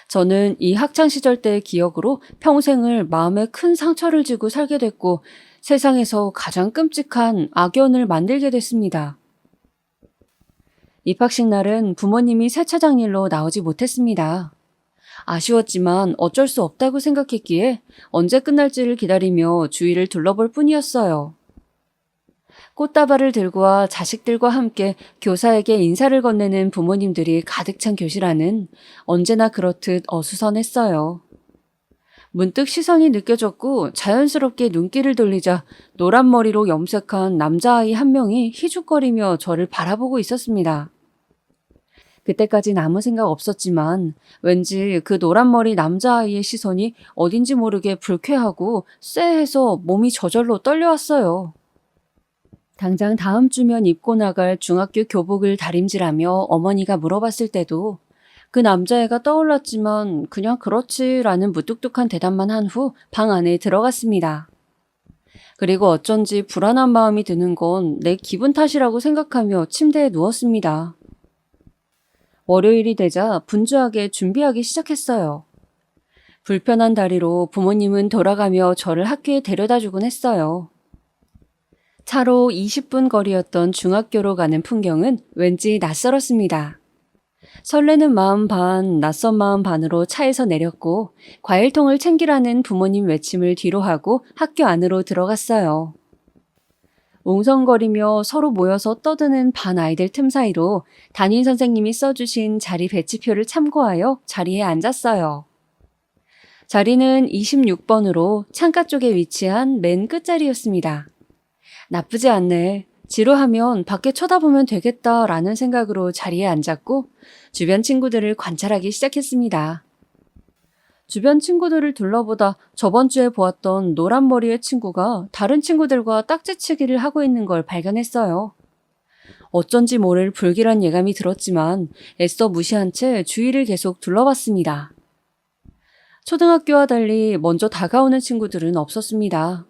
저는 이 학창시절 때의 기억으로 평생을 마음에 큰 상처를 지고 살게 됐고 세상에서 가장 끔찍한 악연을 만들게 됐습니다. 입학식 날은 부모님이 세차장 일로 나오지 못했습니다. 아쉬웠지만 어쩔 수 없다고 생각했기에 언제 끝날지를 기다리며 주위를 둘러볼 뿐이었어요. 꽃다발을 들고 와 자식들과 함께 교사에게 인사를 건네는 부모님들이 가득 찬 교실 안은 언제나 그렇듯 어수선했어요. 문득 시선이 느껴졌고 자연스럽게 눈길을 돌리자 노란 머리로 염색한 남자아이 한 명이 희죽거리며 저를 바라보고 있었습니다. 그때까진 아무 생각 없었지만 왠지 그 노란머리 남자아이의 시선이 어딘지 모르게 불쾌하고 쎄해서 몸이 저절로 떨려왔어요. 당장 다음 주면 입고 나갈 중학교 교복을 다림질하며 어머니가 물어봤을 때도 그 남자애가 떠올랐지만 그냥 그렇지라는 무뚝뚝한 대답만 한 후 방 안에 들어갔습니다. 그리고 어쩐지 불안한 마음이 드는 건 내 기분 탓이라고 생각하며 침대에 누웠습니다. 월요일이 되자 분주하게 준비하기 시작했어요. 불편한 다리로 부모님은 돌아가며 저를 학교에 데려다주곤 했어요. 차로 20분 거리였던 중학교로 가는 풍경은 왠지 낯설었습니다. 설레는 마음 반, 낯선 마음 반으로 차에서 내렸고 과일통을 챙기라는 부모님 외침을 뒤로 하고 학교 안으로 들어갔어요. 웅성거리며 서로 모여서 떠드는 반 아이들 틈 사이로 담임 선생님이 써주신 자리 배치표를 참고하여 자리에 앉았어요. 자리는 26번으로 창가 쪽에 위치한 맨 끝자리였습니다. 나쁘지 않네. 지루하면 밖에 쳐다보면 되겠다라는 생각으로 자리에 앉았고 주변 친구들을 관찰하기 시작했습니다. 주변 친구들을 둘러보다 저번 주에 보았던 노란 머리의 친구가 다른 친구들과 딱지치기를 하고 있는 걸 발견했어요. 어쩐지 모를 불길한 예감이 들었지만 애써 무시한 채 주위를 계속 둘러봤습니다. 초등학교와 달리 먼저 다가오는 친구들은 없었습니다.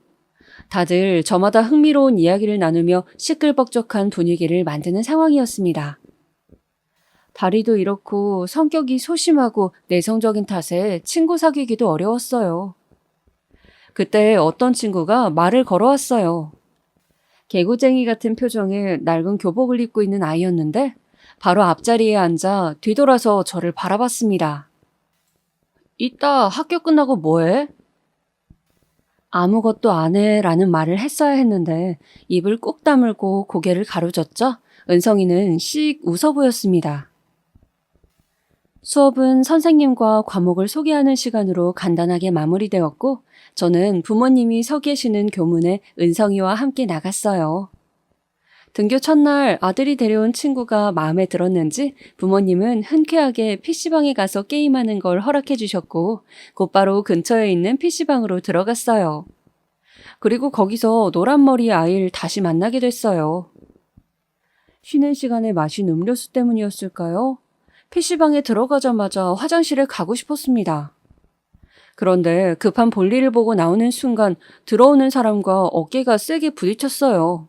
다들 저마다 흥미로운 이야기를 나누며 시끌벅적한 분위기를 만드는 상황이었습니다. 다리도 이렇고 성격이 소심하고 내성적인 탓에 친구 사귀기도 어려웠어요. 그때 어떤 친구가 말을 걸어왔어요. 개구쟁이 같은 표정에 낡은 교복을 입고 있는 아이였는데 바로 앞자리에 앉아 뒤돌아서 저를 바라봤습니다. 이따 학교 끝나고 뭐해? 아무것도 안 해라는 말을 했어야 했는데 입을 꾹 다물고 고개를 가로젓자 은성이는 씩 웃어 보였습니다. 수업은 선생님과 과목을 소개하는 시간으로 간단하게 마무리되었고 저는 부모님이 서 계시는 교문에 은성이와 함께 나갔어요. 등교 첫날 아들이 데려온 친구가 마음에 들었는지 부모님은 흔쾌하게 PC방에 가서 게임하는 걸 허락해 주셨고 곧바로 근처에 있는 PC방으로 들어갔어요. 그리고 거기서 노란머리 아이를 다시 만나게 됐어요. 쉬는 시간에 마신 음료수 때문이었을까요? PC방에 들어가자마자 화장실에 가고 싶었습니다. 그런데 급한 볼일을 보고 나오는 순간 들어오는 사람과 어깨가 세게 부딪혔어요.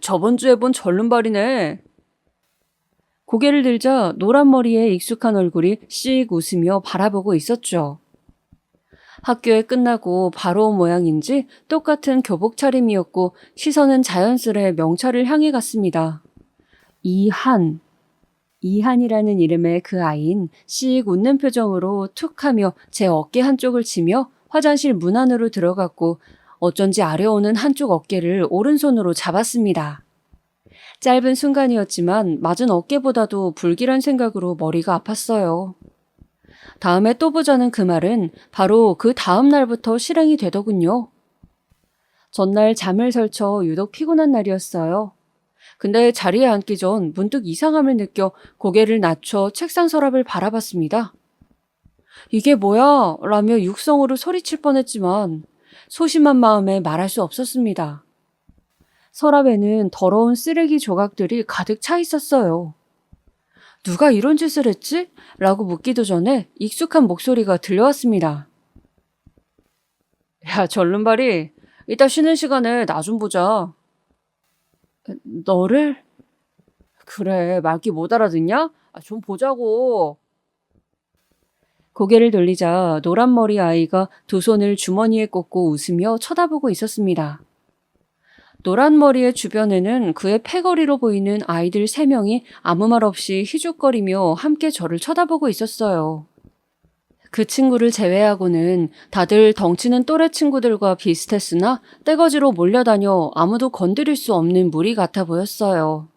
저번 주에 본 절름발이네. 고개를 들자 노란 머리에 익숙한 얼굴이 씩 웃으며 바라보고 있었죠. 학교에 끝나고 바로 온 모양인지 똑같은 교복 차림이었고 시선은 자연스레 명찰을 향해 갔습니다. 이한. 이한이라는 이름의 그 아이는 씩 웃는 표정으로 툭하며 제 어깨 한쪽을 치며 화장실 문 안으로 들어갔고 어쩐지 아려오는 한쪽 어깨를 오른손으로 잡았습니다. 짧은 순간이었지만 맞은 어깨보다도 불길한 생각으로 머리가 아팠어요. 다음에 또 보자는 그 말은 바로 그 다음 날부터 실행이 되더군요. 전날 잠을 설쳐 유독 피곤한 날이었어요. 근데 자리에 앉기 전 문득 이상함을 느껴 고개를 낮춰 책상 서랍을 바라봤습니다. 이게 뭐야? 라며 육성으로 소리칠 뻔했지만 소심한 마음에 말할 수 없었습니다. 서랍에는 더러운 쓰레기 조각들이 가득 차 있었어요. 누가 이런 짓을 했지? 라고 묻기도 전에 익숙한 목소리가 들려왔습니다. 야, 절름발이, 이따 쉬는 시간에 나 좀 보자. 너를? 그래, 말귀 못 알아듣냐? 좀 보자고. 고개를 돌리자 노란 머리 아이가 두 손을 주머니에 꽂고 웃으며 쳐다보고 있었습니다. 노란 머리의 주변에는 그의 패거리로 보이는 아이들 3명이 아무 말 없이 희죽거리며 함께 저를 쳐다보고 있었어요. 그 친구를 제외하고는 다들 덩치는 또래 친구들과 비슷했으나 떼거지로 몰려다녀 아무도 건드릴 수 없는 무리 같아 보였어요.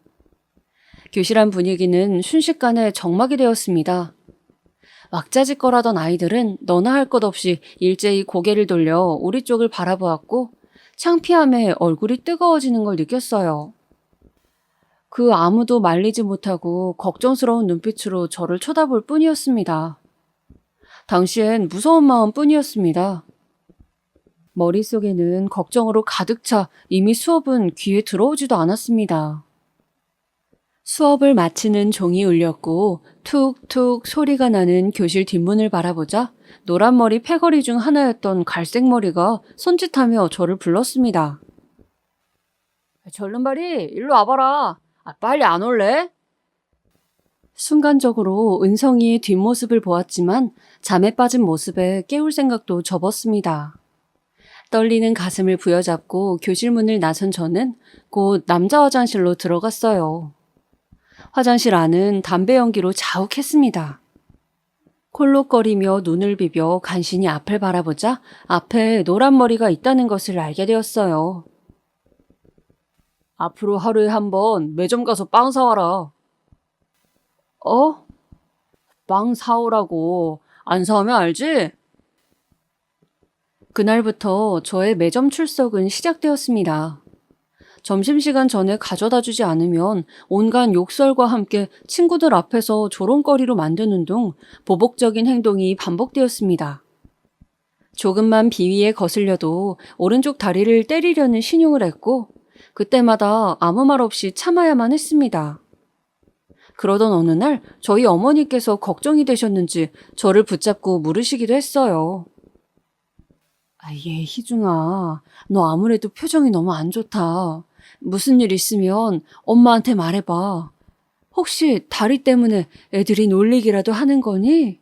교실 안 분위기는 순식간에 적막이 되었습니다. 왁자지껄하던 아이들은 너나 할 것 없이 일제히 고개를 돌려 우리 쪽을 바라보았고 창피함에 얼굴이 뜨거워지는 걸 느꼈어요. 그 아무도 말리지 못하고 걱정스러운 눈빛으로 저를 쳐다볼 뿐이었습니다. 당시엔 무서운 마음 뿐이었습니다. 머릿속에는 걱정으로 가득 차 이미 수업은 귀에 들어오지도 않았습니다. 수업을 마치는 종이 울렸고 툭툭 소리가 나는 교실 뒷문을 바라보자 노란 머리 패거리 중 하나였던 갈색 머리가 손짓하며 저를 불렀습니다. 절름발이 일로 와봐라. 빨리 안 올래? 순간적으로 은성이의 뒷모습을 보았지만 잠에 빠진 모습에 깨울 생각도 접었습니다. 떨리는 가슴을 부여잡고 교실 문을 나선 저는 곧 남자 화장실로 들어갔어요. 화장실 안은 담배 연기로 자욱했습니다. 콜록거리며 눈을 비벼 간신히 앞을 바라보자 앞에 노란 머리가 있다는 것을 알게 되었어요. 앞으로 하루에 한 번 매점 가서 빵 사와라. 어? 빵 사오라고. 안 사오면 알지? 그날부터 저의 매점 출석은 시작되었습니다. 점심시간 전에 가져다 주지 않으면 온갖 욕설과 함께 친구들 앞에서 조롱거리로 만드는 등 보복적인 행동이 반복되었습니다. 조금만 비위에 거슬려도 오른쪽 다리를 때리려는 신용을 했고 그때마다 아무 말 없이 참아야만 했습니다. 그러던 어느 날 저희 어머니께서 걱정이 되셨는지 저를 붙잡고 물으시기도 했어요. 얘 희중아, 너 아무래도 표정이 너무 안 좋다. 무슨 일 있으면 엄마한테 말해봐. 혹시 다리 때문에 애들이 놀리기라도 하는 거니?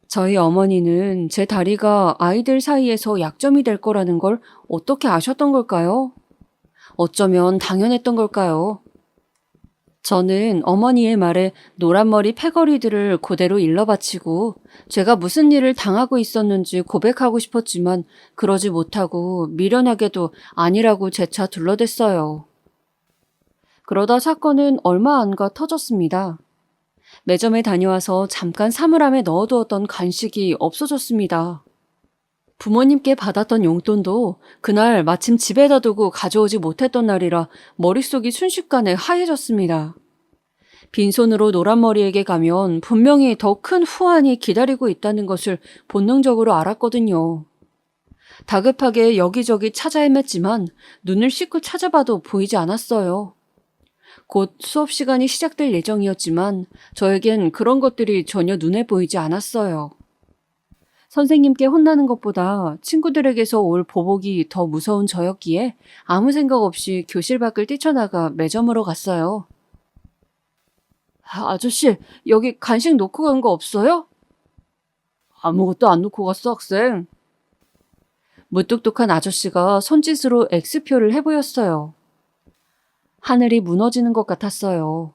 저희 어머니는 제 다리가 아이들 사이에서 약점이 될 거라는 걸 어떻게 아셨던 걸까요? 어쩌면 당연했던 걸까요? 저는 어머니의 말에 노란머리 패거리들을 그대로 일러바치고 제가 무슨 일을 당하고 있었는지 고백하고 싶었지만 그러지 못하고 미련하게도 아니라고 재차 둘러댔어요. 그러다 사건은 얼마 안 가 터졌습니다. 매점에 다녀와서 잠깐 사물함에 넣어두었던 간식이 없어졌습니다. 부모님께 받았던 용돈도 그날 마침 집에다 두고 가져오지 못했던 날이라 머릿속이 순식간에 하얘졌습니다. 빈손으로 노란머리에게 가면 분명히 더 큰 후환이 기다리고 있다는 것을 본능적으로 알았거든요. 다급하게 여기저기 찾아 헤맸지만 눈을 씻고 찾아봐도 보이지 않았어요. 곧 수업 시간이 시작될 예정이었지만 저에겐 그런 것들이 전혀 눈에 보이지 않았어요. 선생님께 혼나는 것보다 친구들에게서 올 보복이 더 무서운 저였기에 아무 생각 없이 교실 밖을 뛰쳐나가 매점으로 갔어요. 아저씨, 여기 간식 놓고 간 거 없어요? 아무것도 안 놓고 갔어, 학생. 무뚝뚝한 아저씨가 손짓으로 X표를 해보였어요. 하늘이 무너지는 것 같았어요.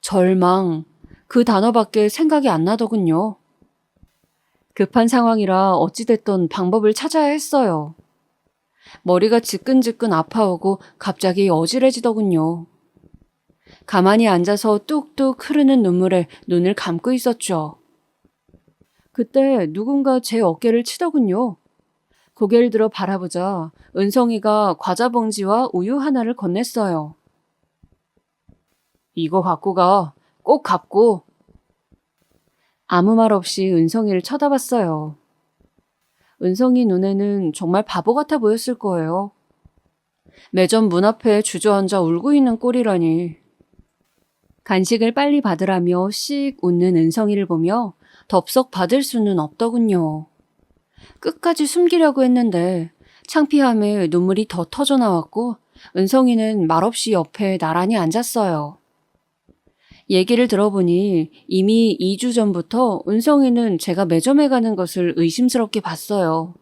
절망, 그 단어밖에 생각이 안 나더군요. 급한 상황이라 어찌됐던 방법을 찾아야 했어요. 머리가 지끈지끈 아파오고 갑자기 어지러지더군요. 가만히 앉아서 뚝뚝 흐르는 눈물에 눈을 감고 있었죠. 그때 누군가 제 어깨를 치더군요. 고개를 들어 바라보자 은성이가 과자 봉지와 우유 하나를 건넸어요. 이거 갖고 가. 꼭 갚고. 아무 말 없이 은성이를 쳐다봤어요. 은성이 눈에는 정말 바보 같아 보였을 거예요. 매점 문 앞에 주저앉아 울고 있는 꼴이라니. 간식을 빨리 받으라며 씩 웃는 은성이를 보며 덥석 받을 수는 없더군요. 끝까지 숨기려고 했는데 창피함에 눈물이 더 터져 나왔고 은성이는 말없이 옆에 나란히 앉았어요. 얘기를 들어보니 이미 2주 전부터 은성이는 제가 매점에 가는 것을 의심스럽게 봤어요.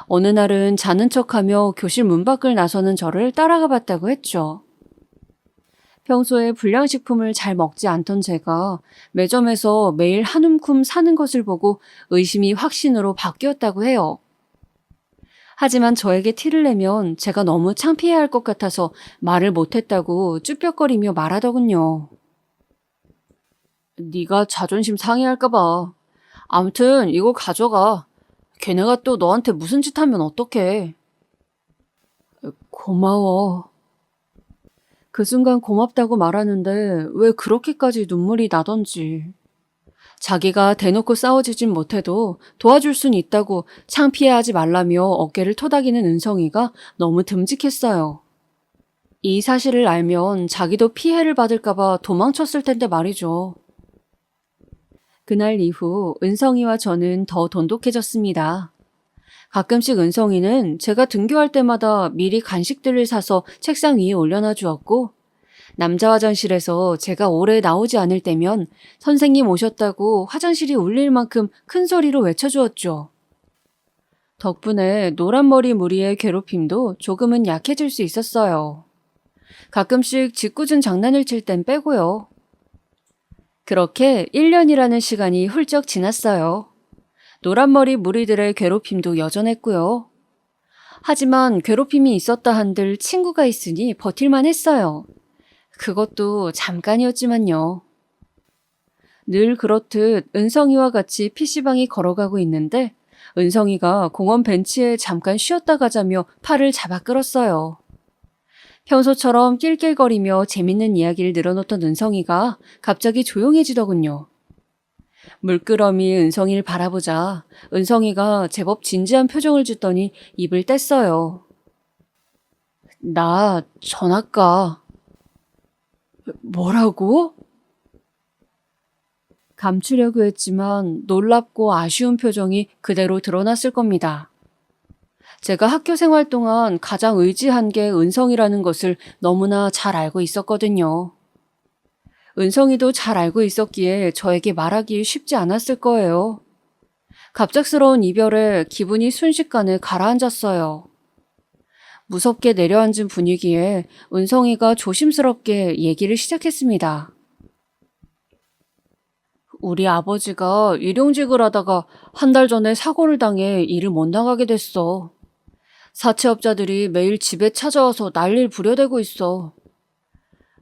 어느 날은 자는 척하며 교실 문 밖을 나서는 저를 따라가 봤다고 했죠. 평소에 불량식품을 잘 먹지 않던 제가 매점에서 매일 한 움큼 사는 것을 보고 의심이 확신으로 바뀌었다고 해요. 하지만 저에게 티를 내면 제가 너무 창피해할 것 같아서 말을 못했다고 쭈뼛거리며 말하더군요. 네가 자존심 상해할까 봐. 아무튼 이거 가져가. 걔네가 또 너한테 무슨 짓 하면 어떡해. 고마워. 그 순간 고맙다고 말하는데 왜 그렇게까지 눈물이 나던지. 자기가 대놓고 싸워주진 못해도 도와줄 순 있다고 창피해하지 말라며 어깨를 토닥이는 은성이가 너무 듬직했어요. 이 사실을 알면 자기도 피해를 받을까봐 도망쳤을 텐데 말이죠. 그날 이후 은성이와 저는 더 돈독해졌습니다. 가끔씩 은성이는 제가 등교할 때마다 미리 간식들을 사서 책상 위에 올려놔 주었고, 남자 화장실에서 제가 오래 나오지 않을 때면 선생님 오셨다고 화장실이 울릴 만큼 큰 소리로 외쳐주었죠. 덕분에 노란머리 무리의 괴롭힘도 조금은 약해질 수 있었어요. 가끔씩 짓궂은 장난을 칠 땐 빼고요. 그렇게 1년이라는 시간이 훌쩍 지났어요. 노란머리 무리들의 괴롭힘도 여전했고요. 하지만 괴롭힘이 있었다 한들 친구가 있으니 버틸만 했어요. 그것도 잠깐이었지만요. 늘 그렇듯 은성이와 같이 PC방에 걸어가고 있는데 은성이가 공원 벤치에 잠깐 쉬었다 가자며 팔을 잡아 끌었어요. 평소처럼 낄낄거리며 재밌는 이야기를 늘어놓던 은성이가 갑자기 조용해지더군요. 물끄러미 은성이를 바라보자 은성이가 제법 진지한 표정을 짓더니 입을 뗐어요. 나 전학가. 뭐라고? 감추려고 했지만 놀랍고 아쉬운 표정이 그대로 드러났을 겁니다. 제가 학교 생활 동안 가장 의지한 게 은성이라는 것을 너무나 잘 알고 있었거든요. 은성이도 잘 알고 있었기에 저에게 말하기 쉽지 않았을 거예요. 갑작스러운 이별에 기분이 순식간에 가라앉았어요. 무섭게 내려앉은 분위기에 은성이가 조심스럽게 얘기를 시작했습니다. 우리 아버지가 일용직을 하다가 한 달 전에 사고를 당해 일을 못 나가게 됐어. 사채업자들이 매일 집에 찾아와서 난리를 부려대고 있어.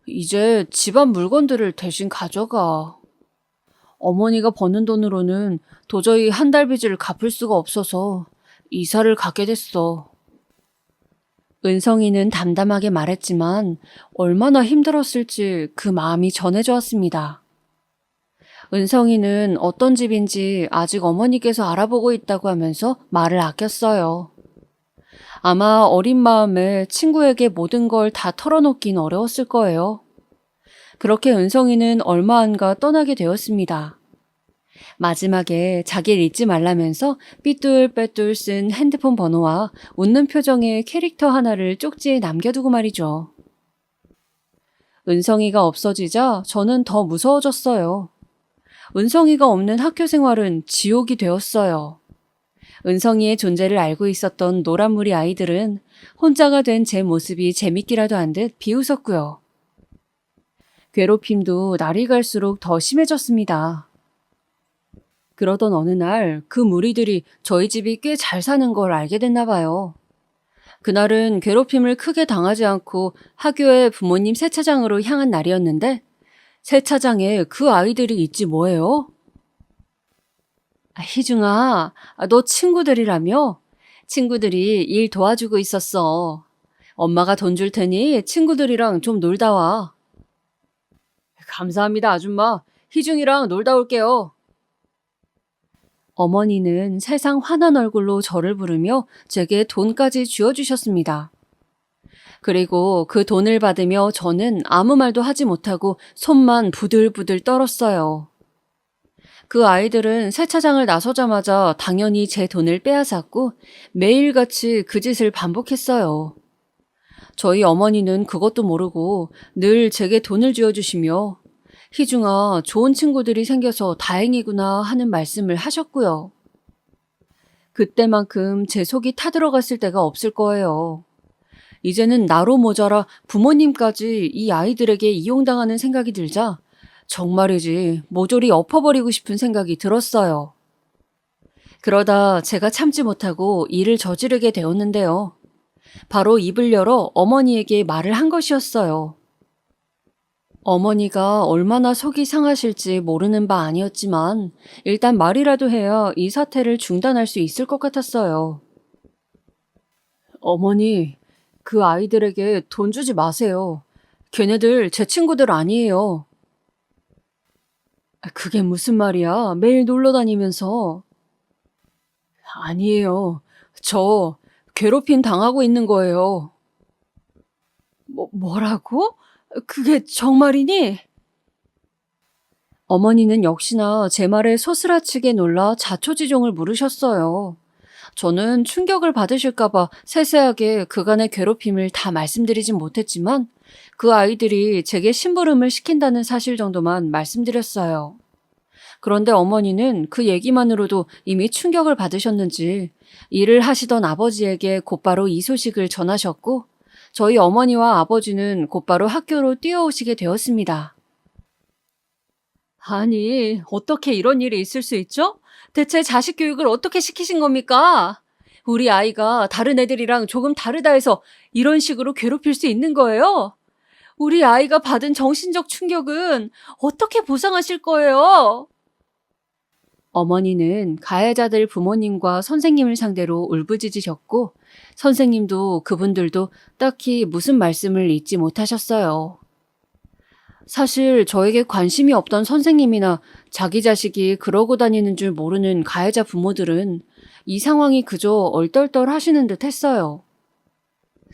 이제 집안 물건들을 대신 가져가. 어머니가 버는 돈으로는 도저히 한 달 빚을 갚을 수가 없어서 이사를 가게 됐어. 은성이는 담담하게 말했지만 얼마나 힘들었을지 그 마음이 전해져 왔습니다. 은성이는 어떤 집인지 아직 어머니께서 알아보고 있다고 하면서 말을 아꼈어요. 아마 어린 마음에 친구에게 모든 걸 다 털어놓긴 어려웠을 거예요. 그렇게 은성이는 얼마 안가 떠나게 되었습니다. 마지막에 자기를 잊지 말라면서 삐뚤빼뚤 쓴 핸드폰 번호와 웃는 표정의 캐릭터 하나를 쪽지에 남겨두고 말이죠. 은성이가 없어지자 저는 더 무서워졌어요. 은성이가 없는 학교 생활은 지옥이 되었어요. 은성이의 존재를 알고 있었던 노란무리 아이들은 혼자가 된 제 모습이 재밌기라도 한 듯 비웃었고요. 괴롭힘도 날이 갈수록 더 심해졌습니다. 그러던 어느 날 그 무리들이 저희 집이 꽤 잘 사는 걸 알게 됐나 봐요. 그날은 괴롭힘을 크게 당하지 않고 학교에 부모님 세차장으로 향한 날이었는데 세차장에 그 아이들이 있지 뭐예요? 희중아, 너 친구들이라며? 친구들이 일 도와주고 있었어. 엄마가 돈 줄 테니 친구들이랑 좀 놀다 와. 감사합니다, 아줌마. 희중이랑 놀다 올게요. 어머니는 세상 환한 얼굴로 저를 부르며 제게 돈까지 쥐어주셨습니다. 그리고 그 돈을 받으며 저는 아무 말도 하지 못하고 손만 부들부들 떨었어요. 그 아이들은 세차장을 나서자마자 당연히 제 돈을 빼앗았고 매일같이 그 짓을 반복했어요. 저희 어머니는 그것도 모르고 늘 제게 돈을 쥐어주시며 희중아, 좋은 친구들이 생겨서 다행이구나 하는 말씀을 하셨고요. 그때만큼 제 속이 타들어갔을 때가 없을 거예요. 이제는 나로 모자라 부모님까지 이 아이들에게 이용당하는 생각이 들자 정말이지 모조리 엎어버리고 싶은 생각이 들었어요. 그러다 제가 참지 못하고 일을 저지르게 되었는데요. 바로 입을 열어 어머니에게 말을 한 것이었어요. 어머니가 얼마나 속이 상하실지 모르는 바 아니었지만 일단 말이라도 해야 이 사태를 중단할 수 있을 것 같았어요. 어머니, 그 아이들에게 돈 주지 마세요. 걔네들 제 친구들 아니에요. 그게 무슨 말이야? 매일 놀러 다니면서. 아니에요. 저 괴롭힘 당하고 있는 거예요. 뭐라고? 그게 정말이니? 어머니는 역시나 제 말에 소스라치게 놀라 자초지종을 물으셨어요. 저는 충격을 받으실까봐 세세하게 그간의 괴롭힘을 다 말씀드리진 못했지만 그 아이들이 제게 심부름을 시킨다는 사실 정도만 말씀드렸어요. 그런데 어머니는 그 얘기만으로도 이미 충격을 받으셨는지 일을 하시던 아버지에게 곧바로 이 소식을 전하셨고 저희 어머니와 아버지는 곧바로 학교로 뛰어오시게 되었습니다. 아니, 어떻게 이런 일이 있을 수 있죠? 대체 자식 교육을 어떻게 시키신 겁니까? 우리 아이가 다른 애들이랑 조금 다르다 해서 이런 식으로 괴롭힐 수 있는 거예요? 우리 아이가 받은 정신적 충격은 어떻게 보상하실 거예요? 어머니는 가해자들 부모님과 선생님을 상대로 울부짖으셨고 선생님도 그분들도 딱히 무슨 말씀을 잇지 못하셨어요. 사실 저에게 관심이 없던 선생님이나 자기 자식이 그러고 다니는 줄 모르는 가해자 부모들은 이 상황이 그저 얼떨떨 하시는 듯 했어요.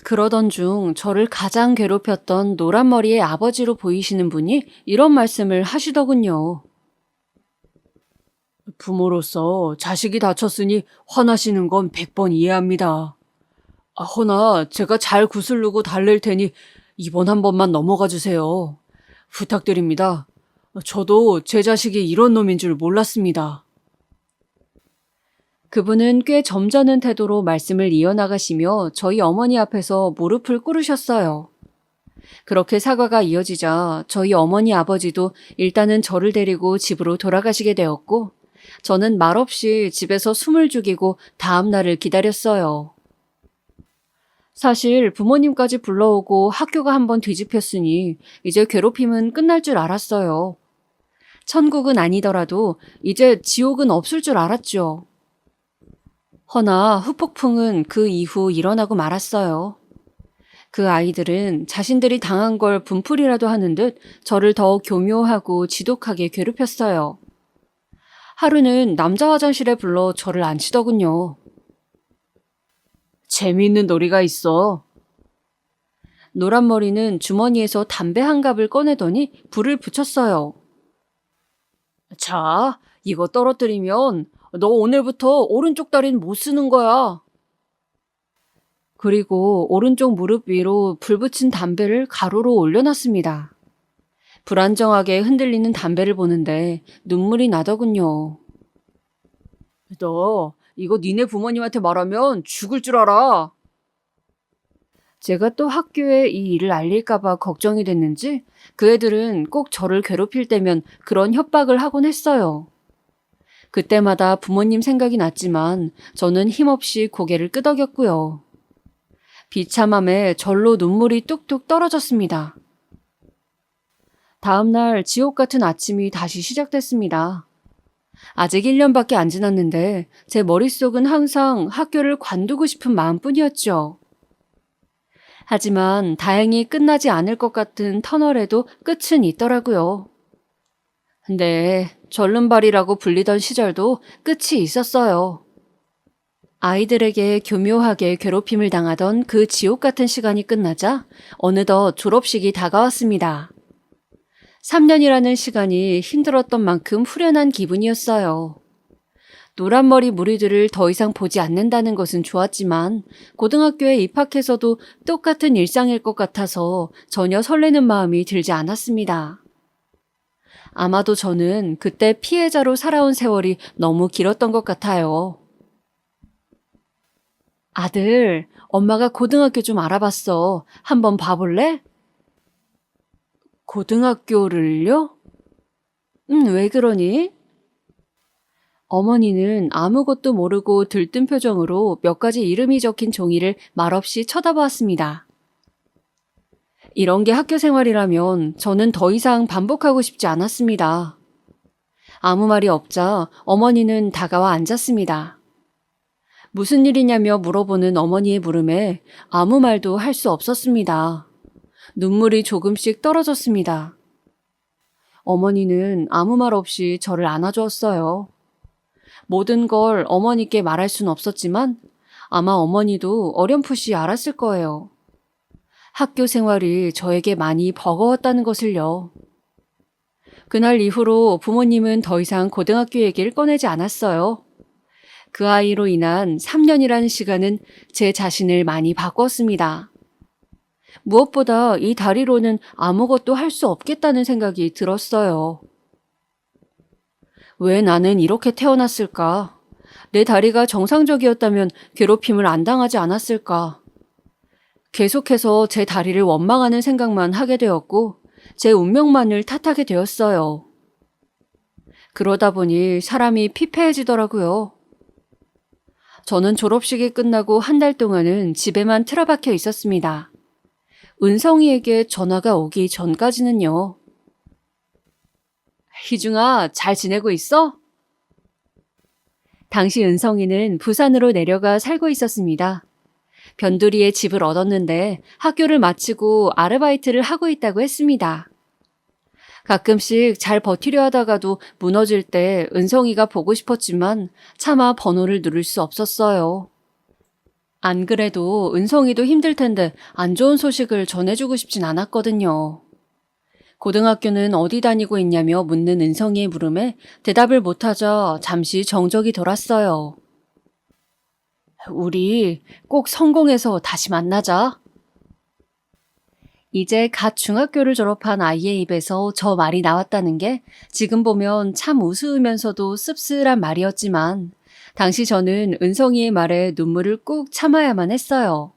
그러던 중 저를 가장 괴롭혔던 노란머리의 아버지로 보이시는 분이 이런 말씀을 하시더군요. 부모로서 자식이 다쳤으니 화나시는 건 100번 이해합니다. 허나 제가 잘 구슬르고 달랠 테니 이번 한 번만 넘어가 주세요. 부탁드립니다. 저도 제 자식이 이런 놈인 줄 몰랐습니다. 그분은 꽤 점잖은 태도로 말씀을 이어나가시며 저희 어머니 앞에서 무릎을 꿇으셨어요. 그렇게 사과가 이어지자 저희 어머니 아버지도 일단은 저를 데리고 집으로 돌아가시게 되었고 저는 말없이 집에서 숨을 죽이고 다음 날을 기다렸어요. 사실 부모님까지 불러오고 학교가 한번 뒤집혔으니 이제 괴롭힘은 끝날 줄 알았어요. 천국은 아니더라도 이제 지옥은 없을 줄 알았죠. 허나 후폭풍은 그 이후 일어나고 말았어요. 그 아이들은 자신들이 당한 걸 분풀이라도 하는 듯 저를 더 교묘하고 지독하게 괴롭혔어요. 하루는 남자 화장실에 불러 저를 앉히더군요. 재미있는 놀이가 있어. 노란머리는 주머니에서 담배 한 갑을 꺼내더니 불을 붙였어요. 자, 이거 떨어뜨리면 너 오늘부터 오른쪽 다리는 못 쓰는 거야. 그리고 오른쪽 무릎 위로 불 붙인 담배를 가로로 올려놨습니다. 불안정하게 흔들리는 담배를 보는데 눈물이 나더군요. 너 이거 니네 부모님한테 말하면 죽을 줄 알아. 제가 또 학교에 이 일을 알릴까봐 걱정이 됐는지 그 애들은 꼭 저를 괴롭힐 때면 그런 협박을 하곤 했어요. 그때마다 부모님 생각이 났지만 저는 힘없이 고개를 끄덕였고요. 비참함에 절로 눈물이 뚝뚝 떨어졌습니다. 다음 날 지옥 같은 아침이 다시 시작됐습니다. 아직 1년밖에 안 지났는데 제 머릿속은 항상 학교를 관두고 싶은 마음뿐이었죠. 하지만 다행히 끝나지 않을 것 같은 터널에도 끝은 있더라고요. 근데 절름발이라고 불리던 시절도 끝이 있었어요. 아이들에게 교묘하게 괴롭힘을 당하던 그 지옥 같은 시간이 끝나자 어느덧 졸업식이 다가왔습니다. 3년이라는 시간이 힘들었던 만큼 후련한 기분이었어요. 노란머리 무리들을 더 이상 보지 않는다는 것은 좋았지만 고등학교에 입학해서도 똑같은 일상일 것 같아서 전혀 설레는 마음이 들지 않았습니다. 아마도 저는 그때 피해자로 살아온 세월이 너무 길었던 것 같아요. 아들, 엄마가 고등학교 좀 알아봤어. 한번 봐볼래? 고등학교를요? 왜 그러니? 어머니는 아무것도 모르고 들뜬 표정으로 몇 가지 이름이 적힌 종이를 말없이 쳐다보았습니다. 이런 게 학교 생활이라면 저는 더 이상 반복하고 싶지 않았습니다. 아무 말이 없자 어머니는 다가와 앉았습니다. 무슨 일이냐며 물어보는 어머니의 물음에 아무 말도 할 수 없었습니다. 눈물이 조금씩 떨어졌습니다. 어머니는 아무 말 없이 저를 안아주었어요. 모든 걸 어머니께 말할 순 없었지만 아마 어머니도 어렴풋이 알았을 거예요. 학교 생활이 저에게 많이 버거웠다는 것을요. 그날 이후로 부모님은 더 이상 고등학교 얘기를 꺼내지 않았어요. 그 아이로 인한 3년이라는 시간은 제 자신을 많이 바꿨습니다. 무엇보다 이 다리로는 아무것도 할 수 없겠다는 생각이 들었어요. 왜 나는 이렇게 태어났을까? 내 다리가 정상적이었다면 괴롭힘을 안 당하지 않았을까? 계속해서 제 다리를 원망하는 생각만 하게 되었고 제 운명만을 탓하게 되었어요. 그러다 보니 사람이 피폐해지더라고요. 저는 졸업식이 끝나고 한 달 동안은 집에만 틀어박혀 있었습니다. 은성이에게 전화가 오기 전까지는요. 희중아, 잘 지내고 있어? 당시 은성이는 부산으로 내려가 살고 있었습니다. 변두리에 집을 얻었는데 학교를 마치고 아르바이트를 하고 있다고 했습니다. 가끔씩 잘 버티려 하다가도 무너질 때 은성이가 보고 싶었지만 차마 번호를 누를 수 없었어요. 안 그래도 은성이도 힘들 텐데 안 좋은 소식을 전해주고 싶진 않았거든요. 고등학교는 어디 다니고 있냐며 묻는 은성이의 물음에 대답을 못하자 잠시 정적이 돌았어요. 우리 꼭 성공해서 다시 만나자. 이제 갓 중학교를 졸업한 아이의 입에서 저 말이 나왔다는 게 지금 보면 참 우스우면서도 씁쓸한 말이었지만 당시 저는 은성이의 말에 눈물을 꾹 참아야만 했어요.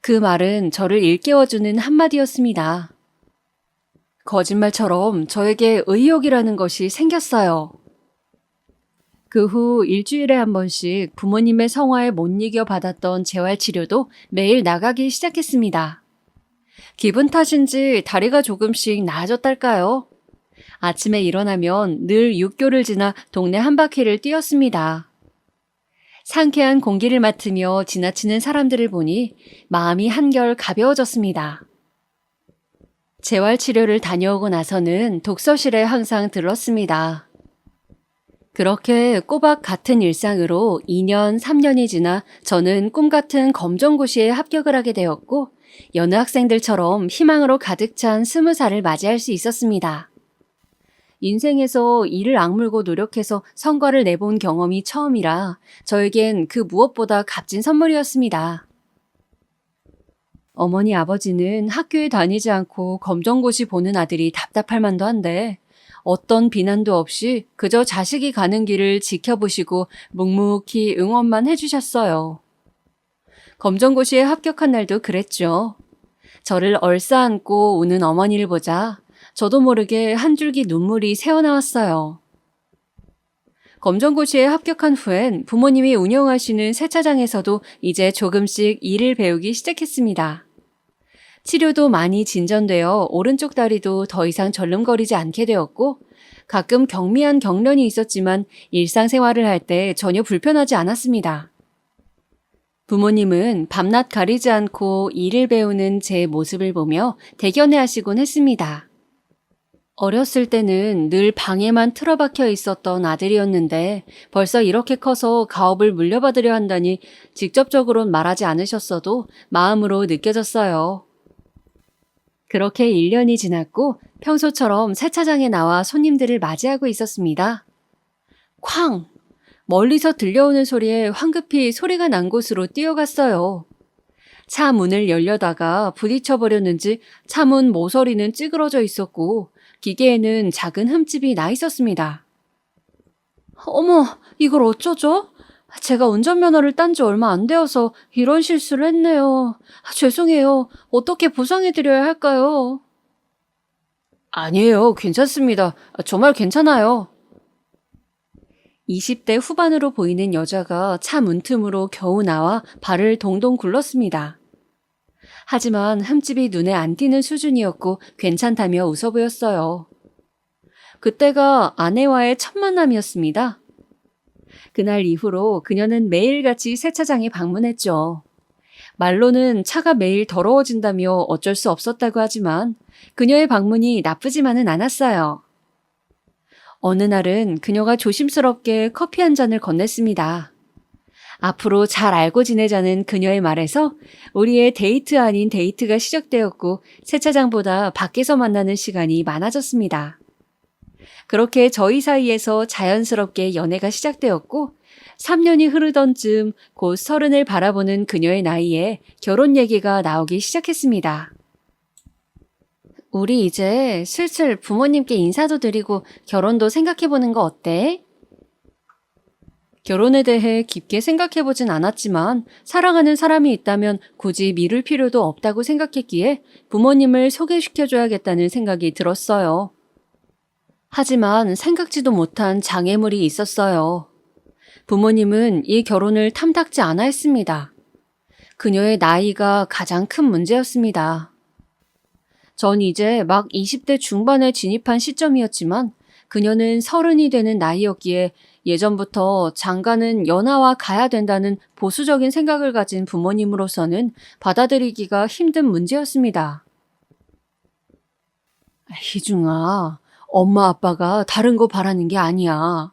그 말은 저를 일깨워주는 한마디였습니다. 거짓말처럼 저에게 의욕이라는 것이 생겼어요. 그 후 일주일에 한 번씩 부모님의 성화에 못 이겨 받았던 재활치료도 매일 나가기 시작했습니다. 기분 탓인지 다리가 조금씩 나아졌달까요? 아침에 일어나면 늘 육교를 지나 동네 한 바퀴를 뛰었습니다. 상쾌한 공기를 맡으며 지나치는 사람들을 보니 마음이 한결 가벼워졌습니다. 재활치료를 다녀오고 나서는 독서실에 항상 들렀습니다. 그렇게 꼬박 같은 일상으로 2년, 3년이 지나 저는 꿈같은 검정고시에 합격을 하게 되었고 여느 학생들처럼 희망으로 가득 찬 20살을 맞이할 수 있었습니다. 인생에서 이를 악물고 노력해서 성과를 내본 경험이 처음이라 저에겐 그 무엇보다 값진 선물이었습니다. 어머니 아버지는 학교에 다니지 않고 검정고시 보는 아들이 답답할 만도 한데 어떤 비난도 없이 그저 자식이 가는 길을 지켜보시고 묵묵히 응원만 해주셨어요. 검정고시에 합격한 날도 그랬죠. 저를 얼싸안고 우는 어머니를 보자 저도 모르게 한 줄기 눈물이 새어나왔어요. 검정고시에 합격한 후엔 부모님이 운영하시는 세차장에서도 이제 조금씩 일을 배우기 시작했습니다. 치료도 많이 진전되어 오른쪽 다리도 더 이상 절름거리지 않게 되었고 가끔 경미한 경련이 있었지만 일상생활을 할 때 전혀 불편하지 않았습니다. 부모님은 밤낮 가리지 않고 일을 배우는 제 모습을 보며 대견해 하시곤 했습니다. 어렸을 때는 늘 방에만 틀어박혀 있었던 아들이었는데 벌써 이렇게 커서 가업을 물려받으려 한다니 직접적으로는 말하지 않으셨어도 마음으로 느껴졌어요. 그렇게 1년이 지났고 평소처럼 세차장에 나와 손님들을 맞이하고 있었습니다. 쾅! 멀리서 들려오는 소리에 황급히 소리가 난 곳으로 뛰어갔어요. 차 문을 열려다가 부딪혀버렸는지 차문 모서리는 찌그러져 있었고 기계에는 작은 흠집이 나 있었습니다. 어머, 이걸 어쩌죠? 제가 운전면허를 딴 지 얼마 안 되어서 이런 실수를 했네요. 죄송해요. 어떻게 보상해드려야 할까요? 아니에요. 괜찮습니다. 정말 괜찮아요. 20대 후반으로 보이는 여자가 차 문틈으로 겨우 나와 발을 동동 굴렀습니다. 하지만 흠집이 눈에 안 띄는 수준이었고 괜찮다며 웃어 보였어요. 그때가 아내와의 첫 만남이었습니다. 그날 이후로 그녀는 매일같이 세차장에 방문했죠. 말로는 차가 매일 더러워진다며 어쩔 수 없었다고 하지만 그녀의 방문이 나쁘지만은 않았어요. 어느 날은 그녀가 조심스럽게 커피 한 잔을 건넸습니다. 앞으로 잘 알고 지내자는 그녀의 말에서 우리의 데이트 아닌 데이트가 시작되었고 세차장보다 밖에서 만나는 시간이 많아졌습니다. 그렇게 저희 사이에서 자연스럽게 연애가 시작되었고 3년이 흐르던 즈음 곧 30을 바라보는 그녀의 나이에 결혼 얘기가 나오기 시작했습니다. 우리 이제 슬슬 부모님께 인사도 드리고 결혼도 생각해보는 거 어때? 결혼에 대해 깊게 생각해보진 않았지만 사랑하는 사람이 있다면 굳이 미룰 필요도 없다고 생각했기에 부모님을 소개시켜줘야겠다는 생각이 들었어요. 하지만 생각지도 못한 장애물이 있었어요. 부모님은 이 결혼을 탐탁지 않아 했습니다. 그녀의 나이가 가장 큰 문제였습니다. 전 이제 막 20대 중반에 진입한 시점이었지만 그녀는 30이 되는 나이였기에 예전부터 장가는 연하와 가야 된다는 보수적인 생각을 가진 부모님으로서는 받아들이기가 힘든 문제였습니다. 희중아, 엄마 아빠가 다른 거 바라는 게 아니야.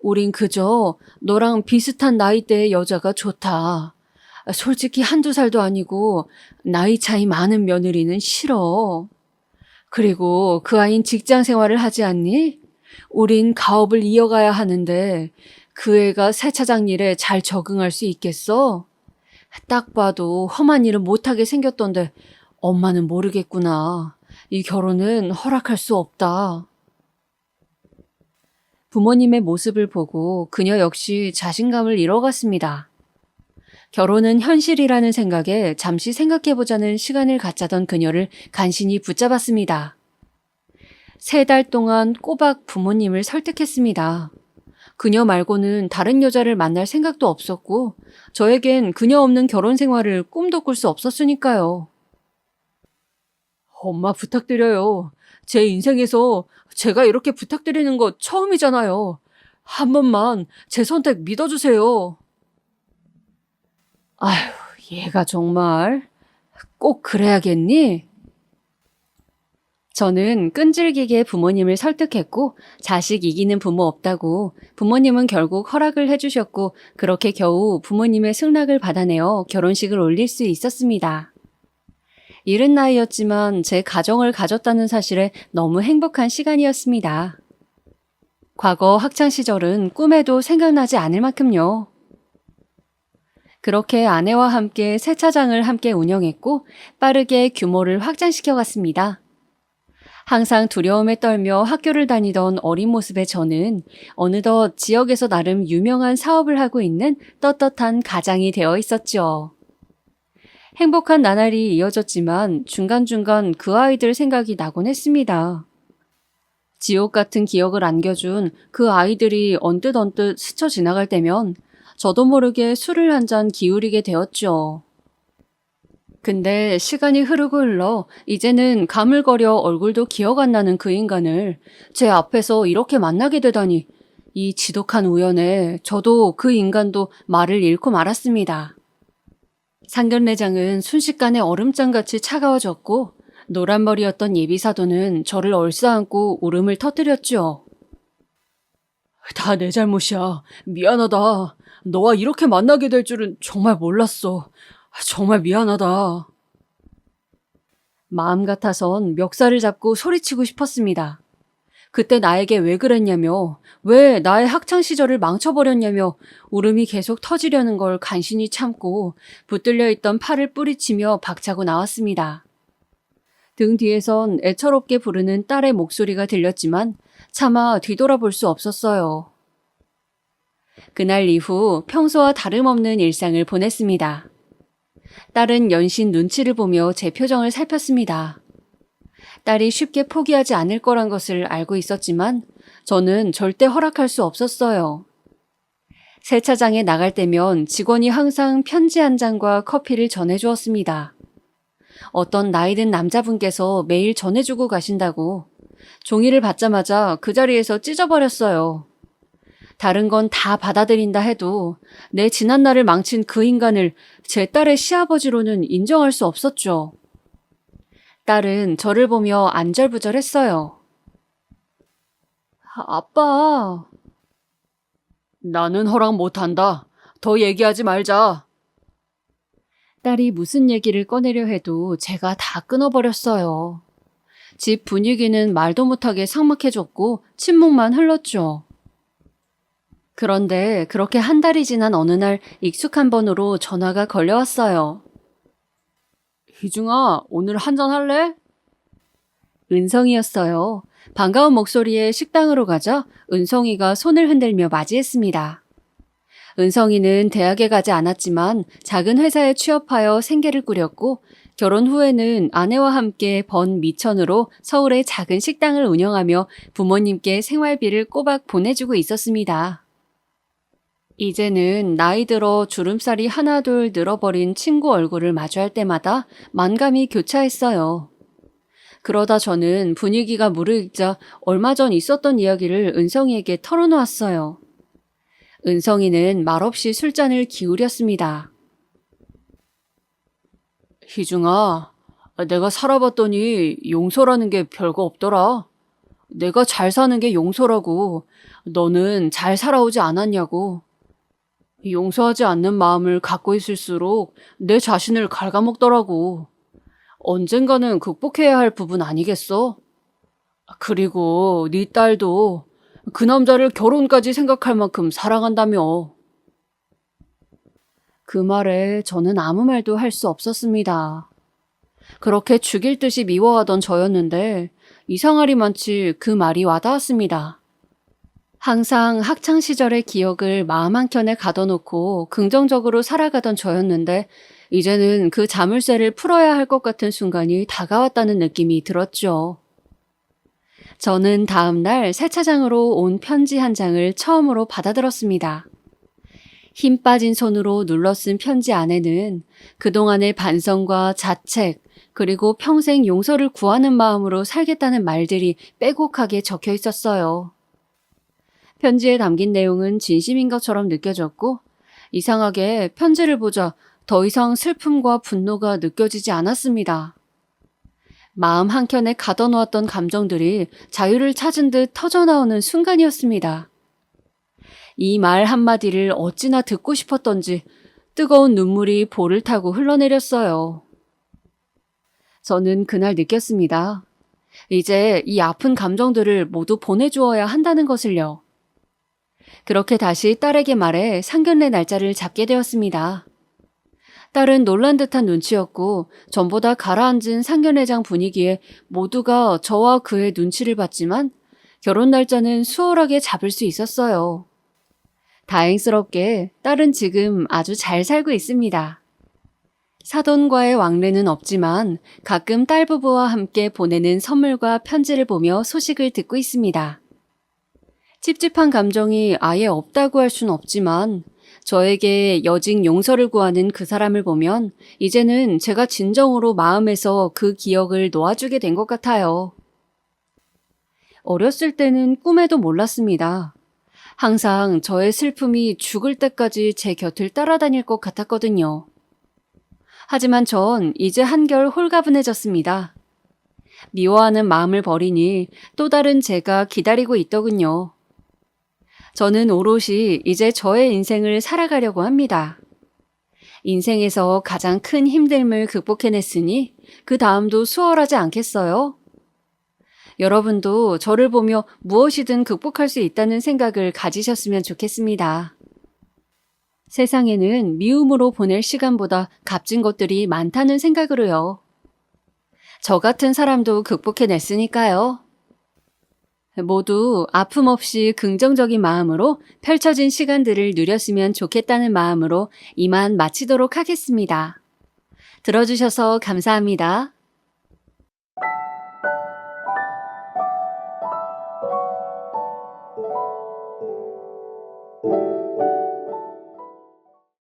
우린 그저 너랑 비슷한 나이대의 여자가 좋다. 솔직히 한두 살도 아니고 나이 차이 많은 며느리는 싫어. 그리고 그 아이는 직장 생활을 하지 않니? 우린 가업을 이어가야 하는데 그 애가 세차장 일에 잘 적응할 수 있겠어? 딱 봐도 험한 일은 못하게 생겼던데 엄마는 모르겠구나. 이 결혼은 허락할 수 없다. 부모님의 모습을 보고 그녀 역시 자신감을 잃어갔습니다. 결혼은 현실이라는 생각에 잠시 생각해보자는 시간을 갖자던 그녀를 간신히 붙잡았습니다. 3달 동안 꼬박 부모님을 설득했습니다. 그녀 말고는 다른 여자를 만날 생각도 없었고 저에겐 그녀 없는 결혼 생활을 꿈도 꿀 수 없었으니까요. 엄마 부탁드려요. 제 인생에서 제가 이렇게 부탁드리는 거 처음이잖아요. 한 번만 제 선택 믿어주세요. 아휴, 얘가 정말 꼭 그래야겠니? 저는 끈질기게 부모님을 설득했고 자식 이기는 부모 없다고 부모님은 결국 허락을 해주셨고 그렇게 겨우 부모님의 승낙을 받아내어 결혼식을 올릴 수 있었습니다. 이른 나이였지만 제 가정을 가졌다는 사실에 너무 행복한 시간이었습니다. 과거 학창시절은 꿈에도 생각나지 않을 만큼요. 그렇게 아내와 함께 세차장을 함께 운영했고 빠르게 규모를 확장시켜 갔습니다. 항상 두려움에 떨며 학교를 다니던 어린 모습의 저는 어느덧 지역에서 나름 유명한 사업을 하고 있는 떳떳한 가장이 되어 있었죠. 행복한 나날이 이어졌지만 중간중간 그 아이들 생각이 나곤 했습니다. 지옥 같은 기억을 안겨준 그 아이들이 언뜻 스쳐 지나갈 때면 저도 모르게 술을 한 잔 기울이게 되었죠. 근데 시간이 흐르고 흘러 이제는 가물거려 얼굴도 기억 안 나는 그 인간을 제 앞에서 이렇게 만나게 되다니, 이 지독한 우연에 저도 그 인간도 말을 잃고 말았습니다. 상견례장은 순식간에 얼음장같이 차가워졌고 노란 머리였던 예비사도는 저를 얼싸안고 울음을 터뜨렸죠. 다 내 잘못이야. 미안하다. 너와 이렇게 만나게 될 줄은 정말 몰랐어. 정말 미안하다. 마음 같아선 멱살을 잡고 소리치고 싶었습니다. 그때 나에게 왜 그랬냐며, 왜 나의 학창시절을 망쳐버렸냐며 울음이 계속 터지려는 걸 간신히 참고 붙들려 있던 팔을 뿌리치며 박차고 나왔습니다. 등 뒤에선 애처롭게 부르는 딸의 목소리가 들렸지만 차마 뒤돌아볼 수 없었어요. 그날 이후 평소와 다름없는 일상을 보냈습니다. 딸은 연신 눈치를 보며 제 표정을 살폈습니다. 딸이 쉽게 포기하지 않을 거란 것을 알고 있었지만 저는 절대 허락할 수 없었어요. 세차장에 나갈 때면 직원이 항상 편지 한 장과 커피를 전해주었습니다. 어떤 나이든 남자분께서 매일 전해주고 가신다고 종이를 받자마자 그 자리에서 찢어버렸어요. 다른 건 다 받아들인다 해도 내 지난날을 망친 그 인간을 제 딸의 시아버지로는 인정할 수 없었죠. 딸은 저를 보며 안절부절했어요. 아빠. 나는 허락 못한다. 더 얘기하지 말자. 딸이 무슨 얘기를 꺼내려 해도 제가 다 끊어버렸어요. 집 분위기는 말도 못하게 삭막해졌고 침묵만 흘렀죠. 그런데 그렇게 한 달이 지난 어느 날 익숙한 번호로 전화가 걸려왔어요. 희중아, 오늘 한잔 할래? 은성이었어요. 반가운 목소리에 식당으로 가자 은성이가 손을 흔들며 맞이했습니다. 은성이는 대학에 가지 않았지만 작은 회사에 취업하여 생계를 꾸렸고 결혼 후에는 아내와 함께 번 미천으로 서울의 작은 식당을 운영하며 부모님께 생활비를 꼬박 보내주고 있었습니다. 이제는 나이 들어 주름살이 하나둘 늘어버린 친구 얼굴을 마주할 때마다 만감이 교차했어요. 그러다 저는 분위기가 무르익자 얼마 전 있었던 이야기를 은성이에게 털어놓았어요. 은성이는 말없이 술잔을 기울였습니다. 희중아, 내가 살아봤더니 용서라는 게 별거 없더라. 내가 잘 사는 게 용서라고. 너는 잘 살아오지 않았냐고. 용서하지 않는 마음을 갖고 있을수록 내 자신을 갉아먹더라고. 언젠가는 극복해야 할 부분 아니겠어? 그리고 네 딸도 그 남자를 결혼까지 생각할 만큼 사랑한다며. 그 말에 저는 아무 말도 할 수 없었습니다. 그렇게 죽일 듯이 미워하던 저였는데 이상하리만치 그 말이 와닿았습니다. 항상 학창시절의 기억을 마음 한켠에 가둬놓고 긍정적으로 살아가던 저였는데 이제는 그 자물쇠를 풀어야 할 것 같은 순간이 다가왔다는 느낌이 들었죠. 저는 다음 날 세차장으로 온 편지 한 장을 처음으로 받아들었습니다. 힘 빠진 손으로 눌러 쓴 편지 안에는 그동안의 반성과 자책, 그리고 평생 용서를 구하는 마음으로 살겠다는 말들이 빼곡하게 적혀 있었어요. 편지에 담긴 내용은 진심인 것처럼 느껴졌고 이상하게 편지를 보자 더 이상 슬픔과 분노가 느껴지지 않았습니다. 마음 한켠에 가둬놓았던 감정들이 자유를 찾은 듯 터져나오는 순간이었습니다. 이 말 한마디를 어찌나 듣고 싶었던지 뜨거운 눈물이 볼을 타고 흘러내렸어요. 저는 그날 느꼈습니다. 이제 이 아픈 감정들을 모두 보내주어야 한다는 것을요. 그렇게 다시 딸에게 말해 상견례 날짜를 잡게 되었습니다. 딸은 놀란 듯한 눈치였고 전보다 가라앉은 상견례장 분위기에 모두가 저와 그의 눈치를 봤지만 결혼 날짜는 수월하게 잡을 수 있었어요. 다행스럽게 딸은 지금 아주 잘 살고 있습니다. 사돈과의 왕래는 없지만 가끔 딸 부부와 함께 보내는 선물과 편지를 보며 소식을 듣고 있습니다. 찝찝한 감정이 아예 없다고 할 순 없지만 저에게 여직 용서를 구하는 그 사람을 보면 이제는 제가 진정으로 마음에서 그 기억을 놓아주게 된 것 같아요. 어렸을 때는 꿈에도 몰랐습니다. 항상 저의 슬픔이 죽을 때까지 제 곁을 따라다닐 것 같았거든요. 하지만 전 이제 한결 홀가분해졌습니다. 미워하는 마음을 버리니 또 다른 제가 기다리고 있더군요. 저는 오롯이 이제 저의 인생을 살아가려고 합니다. 인생에서 가장 큰 힘듦을 극복해냈으니 그 다음도 수월하지 않겠어요? 여러분도 저를 보며 무엇이든 극복할 수 있다는 생각을 가지셨으면 좋겠습니다. 세상에는 미움으로 보낼 시간보다 값진 것들이 많다는 생각으로요. 저 같은 사람도 극복해냈으니까요. 모두 아픔 없이 긍정적인 마음으로 펼쳐진 시간들을 누렸으면 좋겠다는 마음으로 이만 마치도록 하겠습니다. 들어주셔서 감사합니다.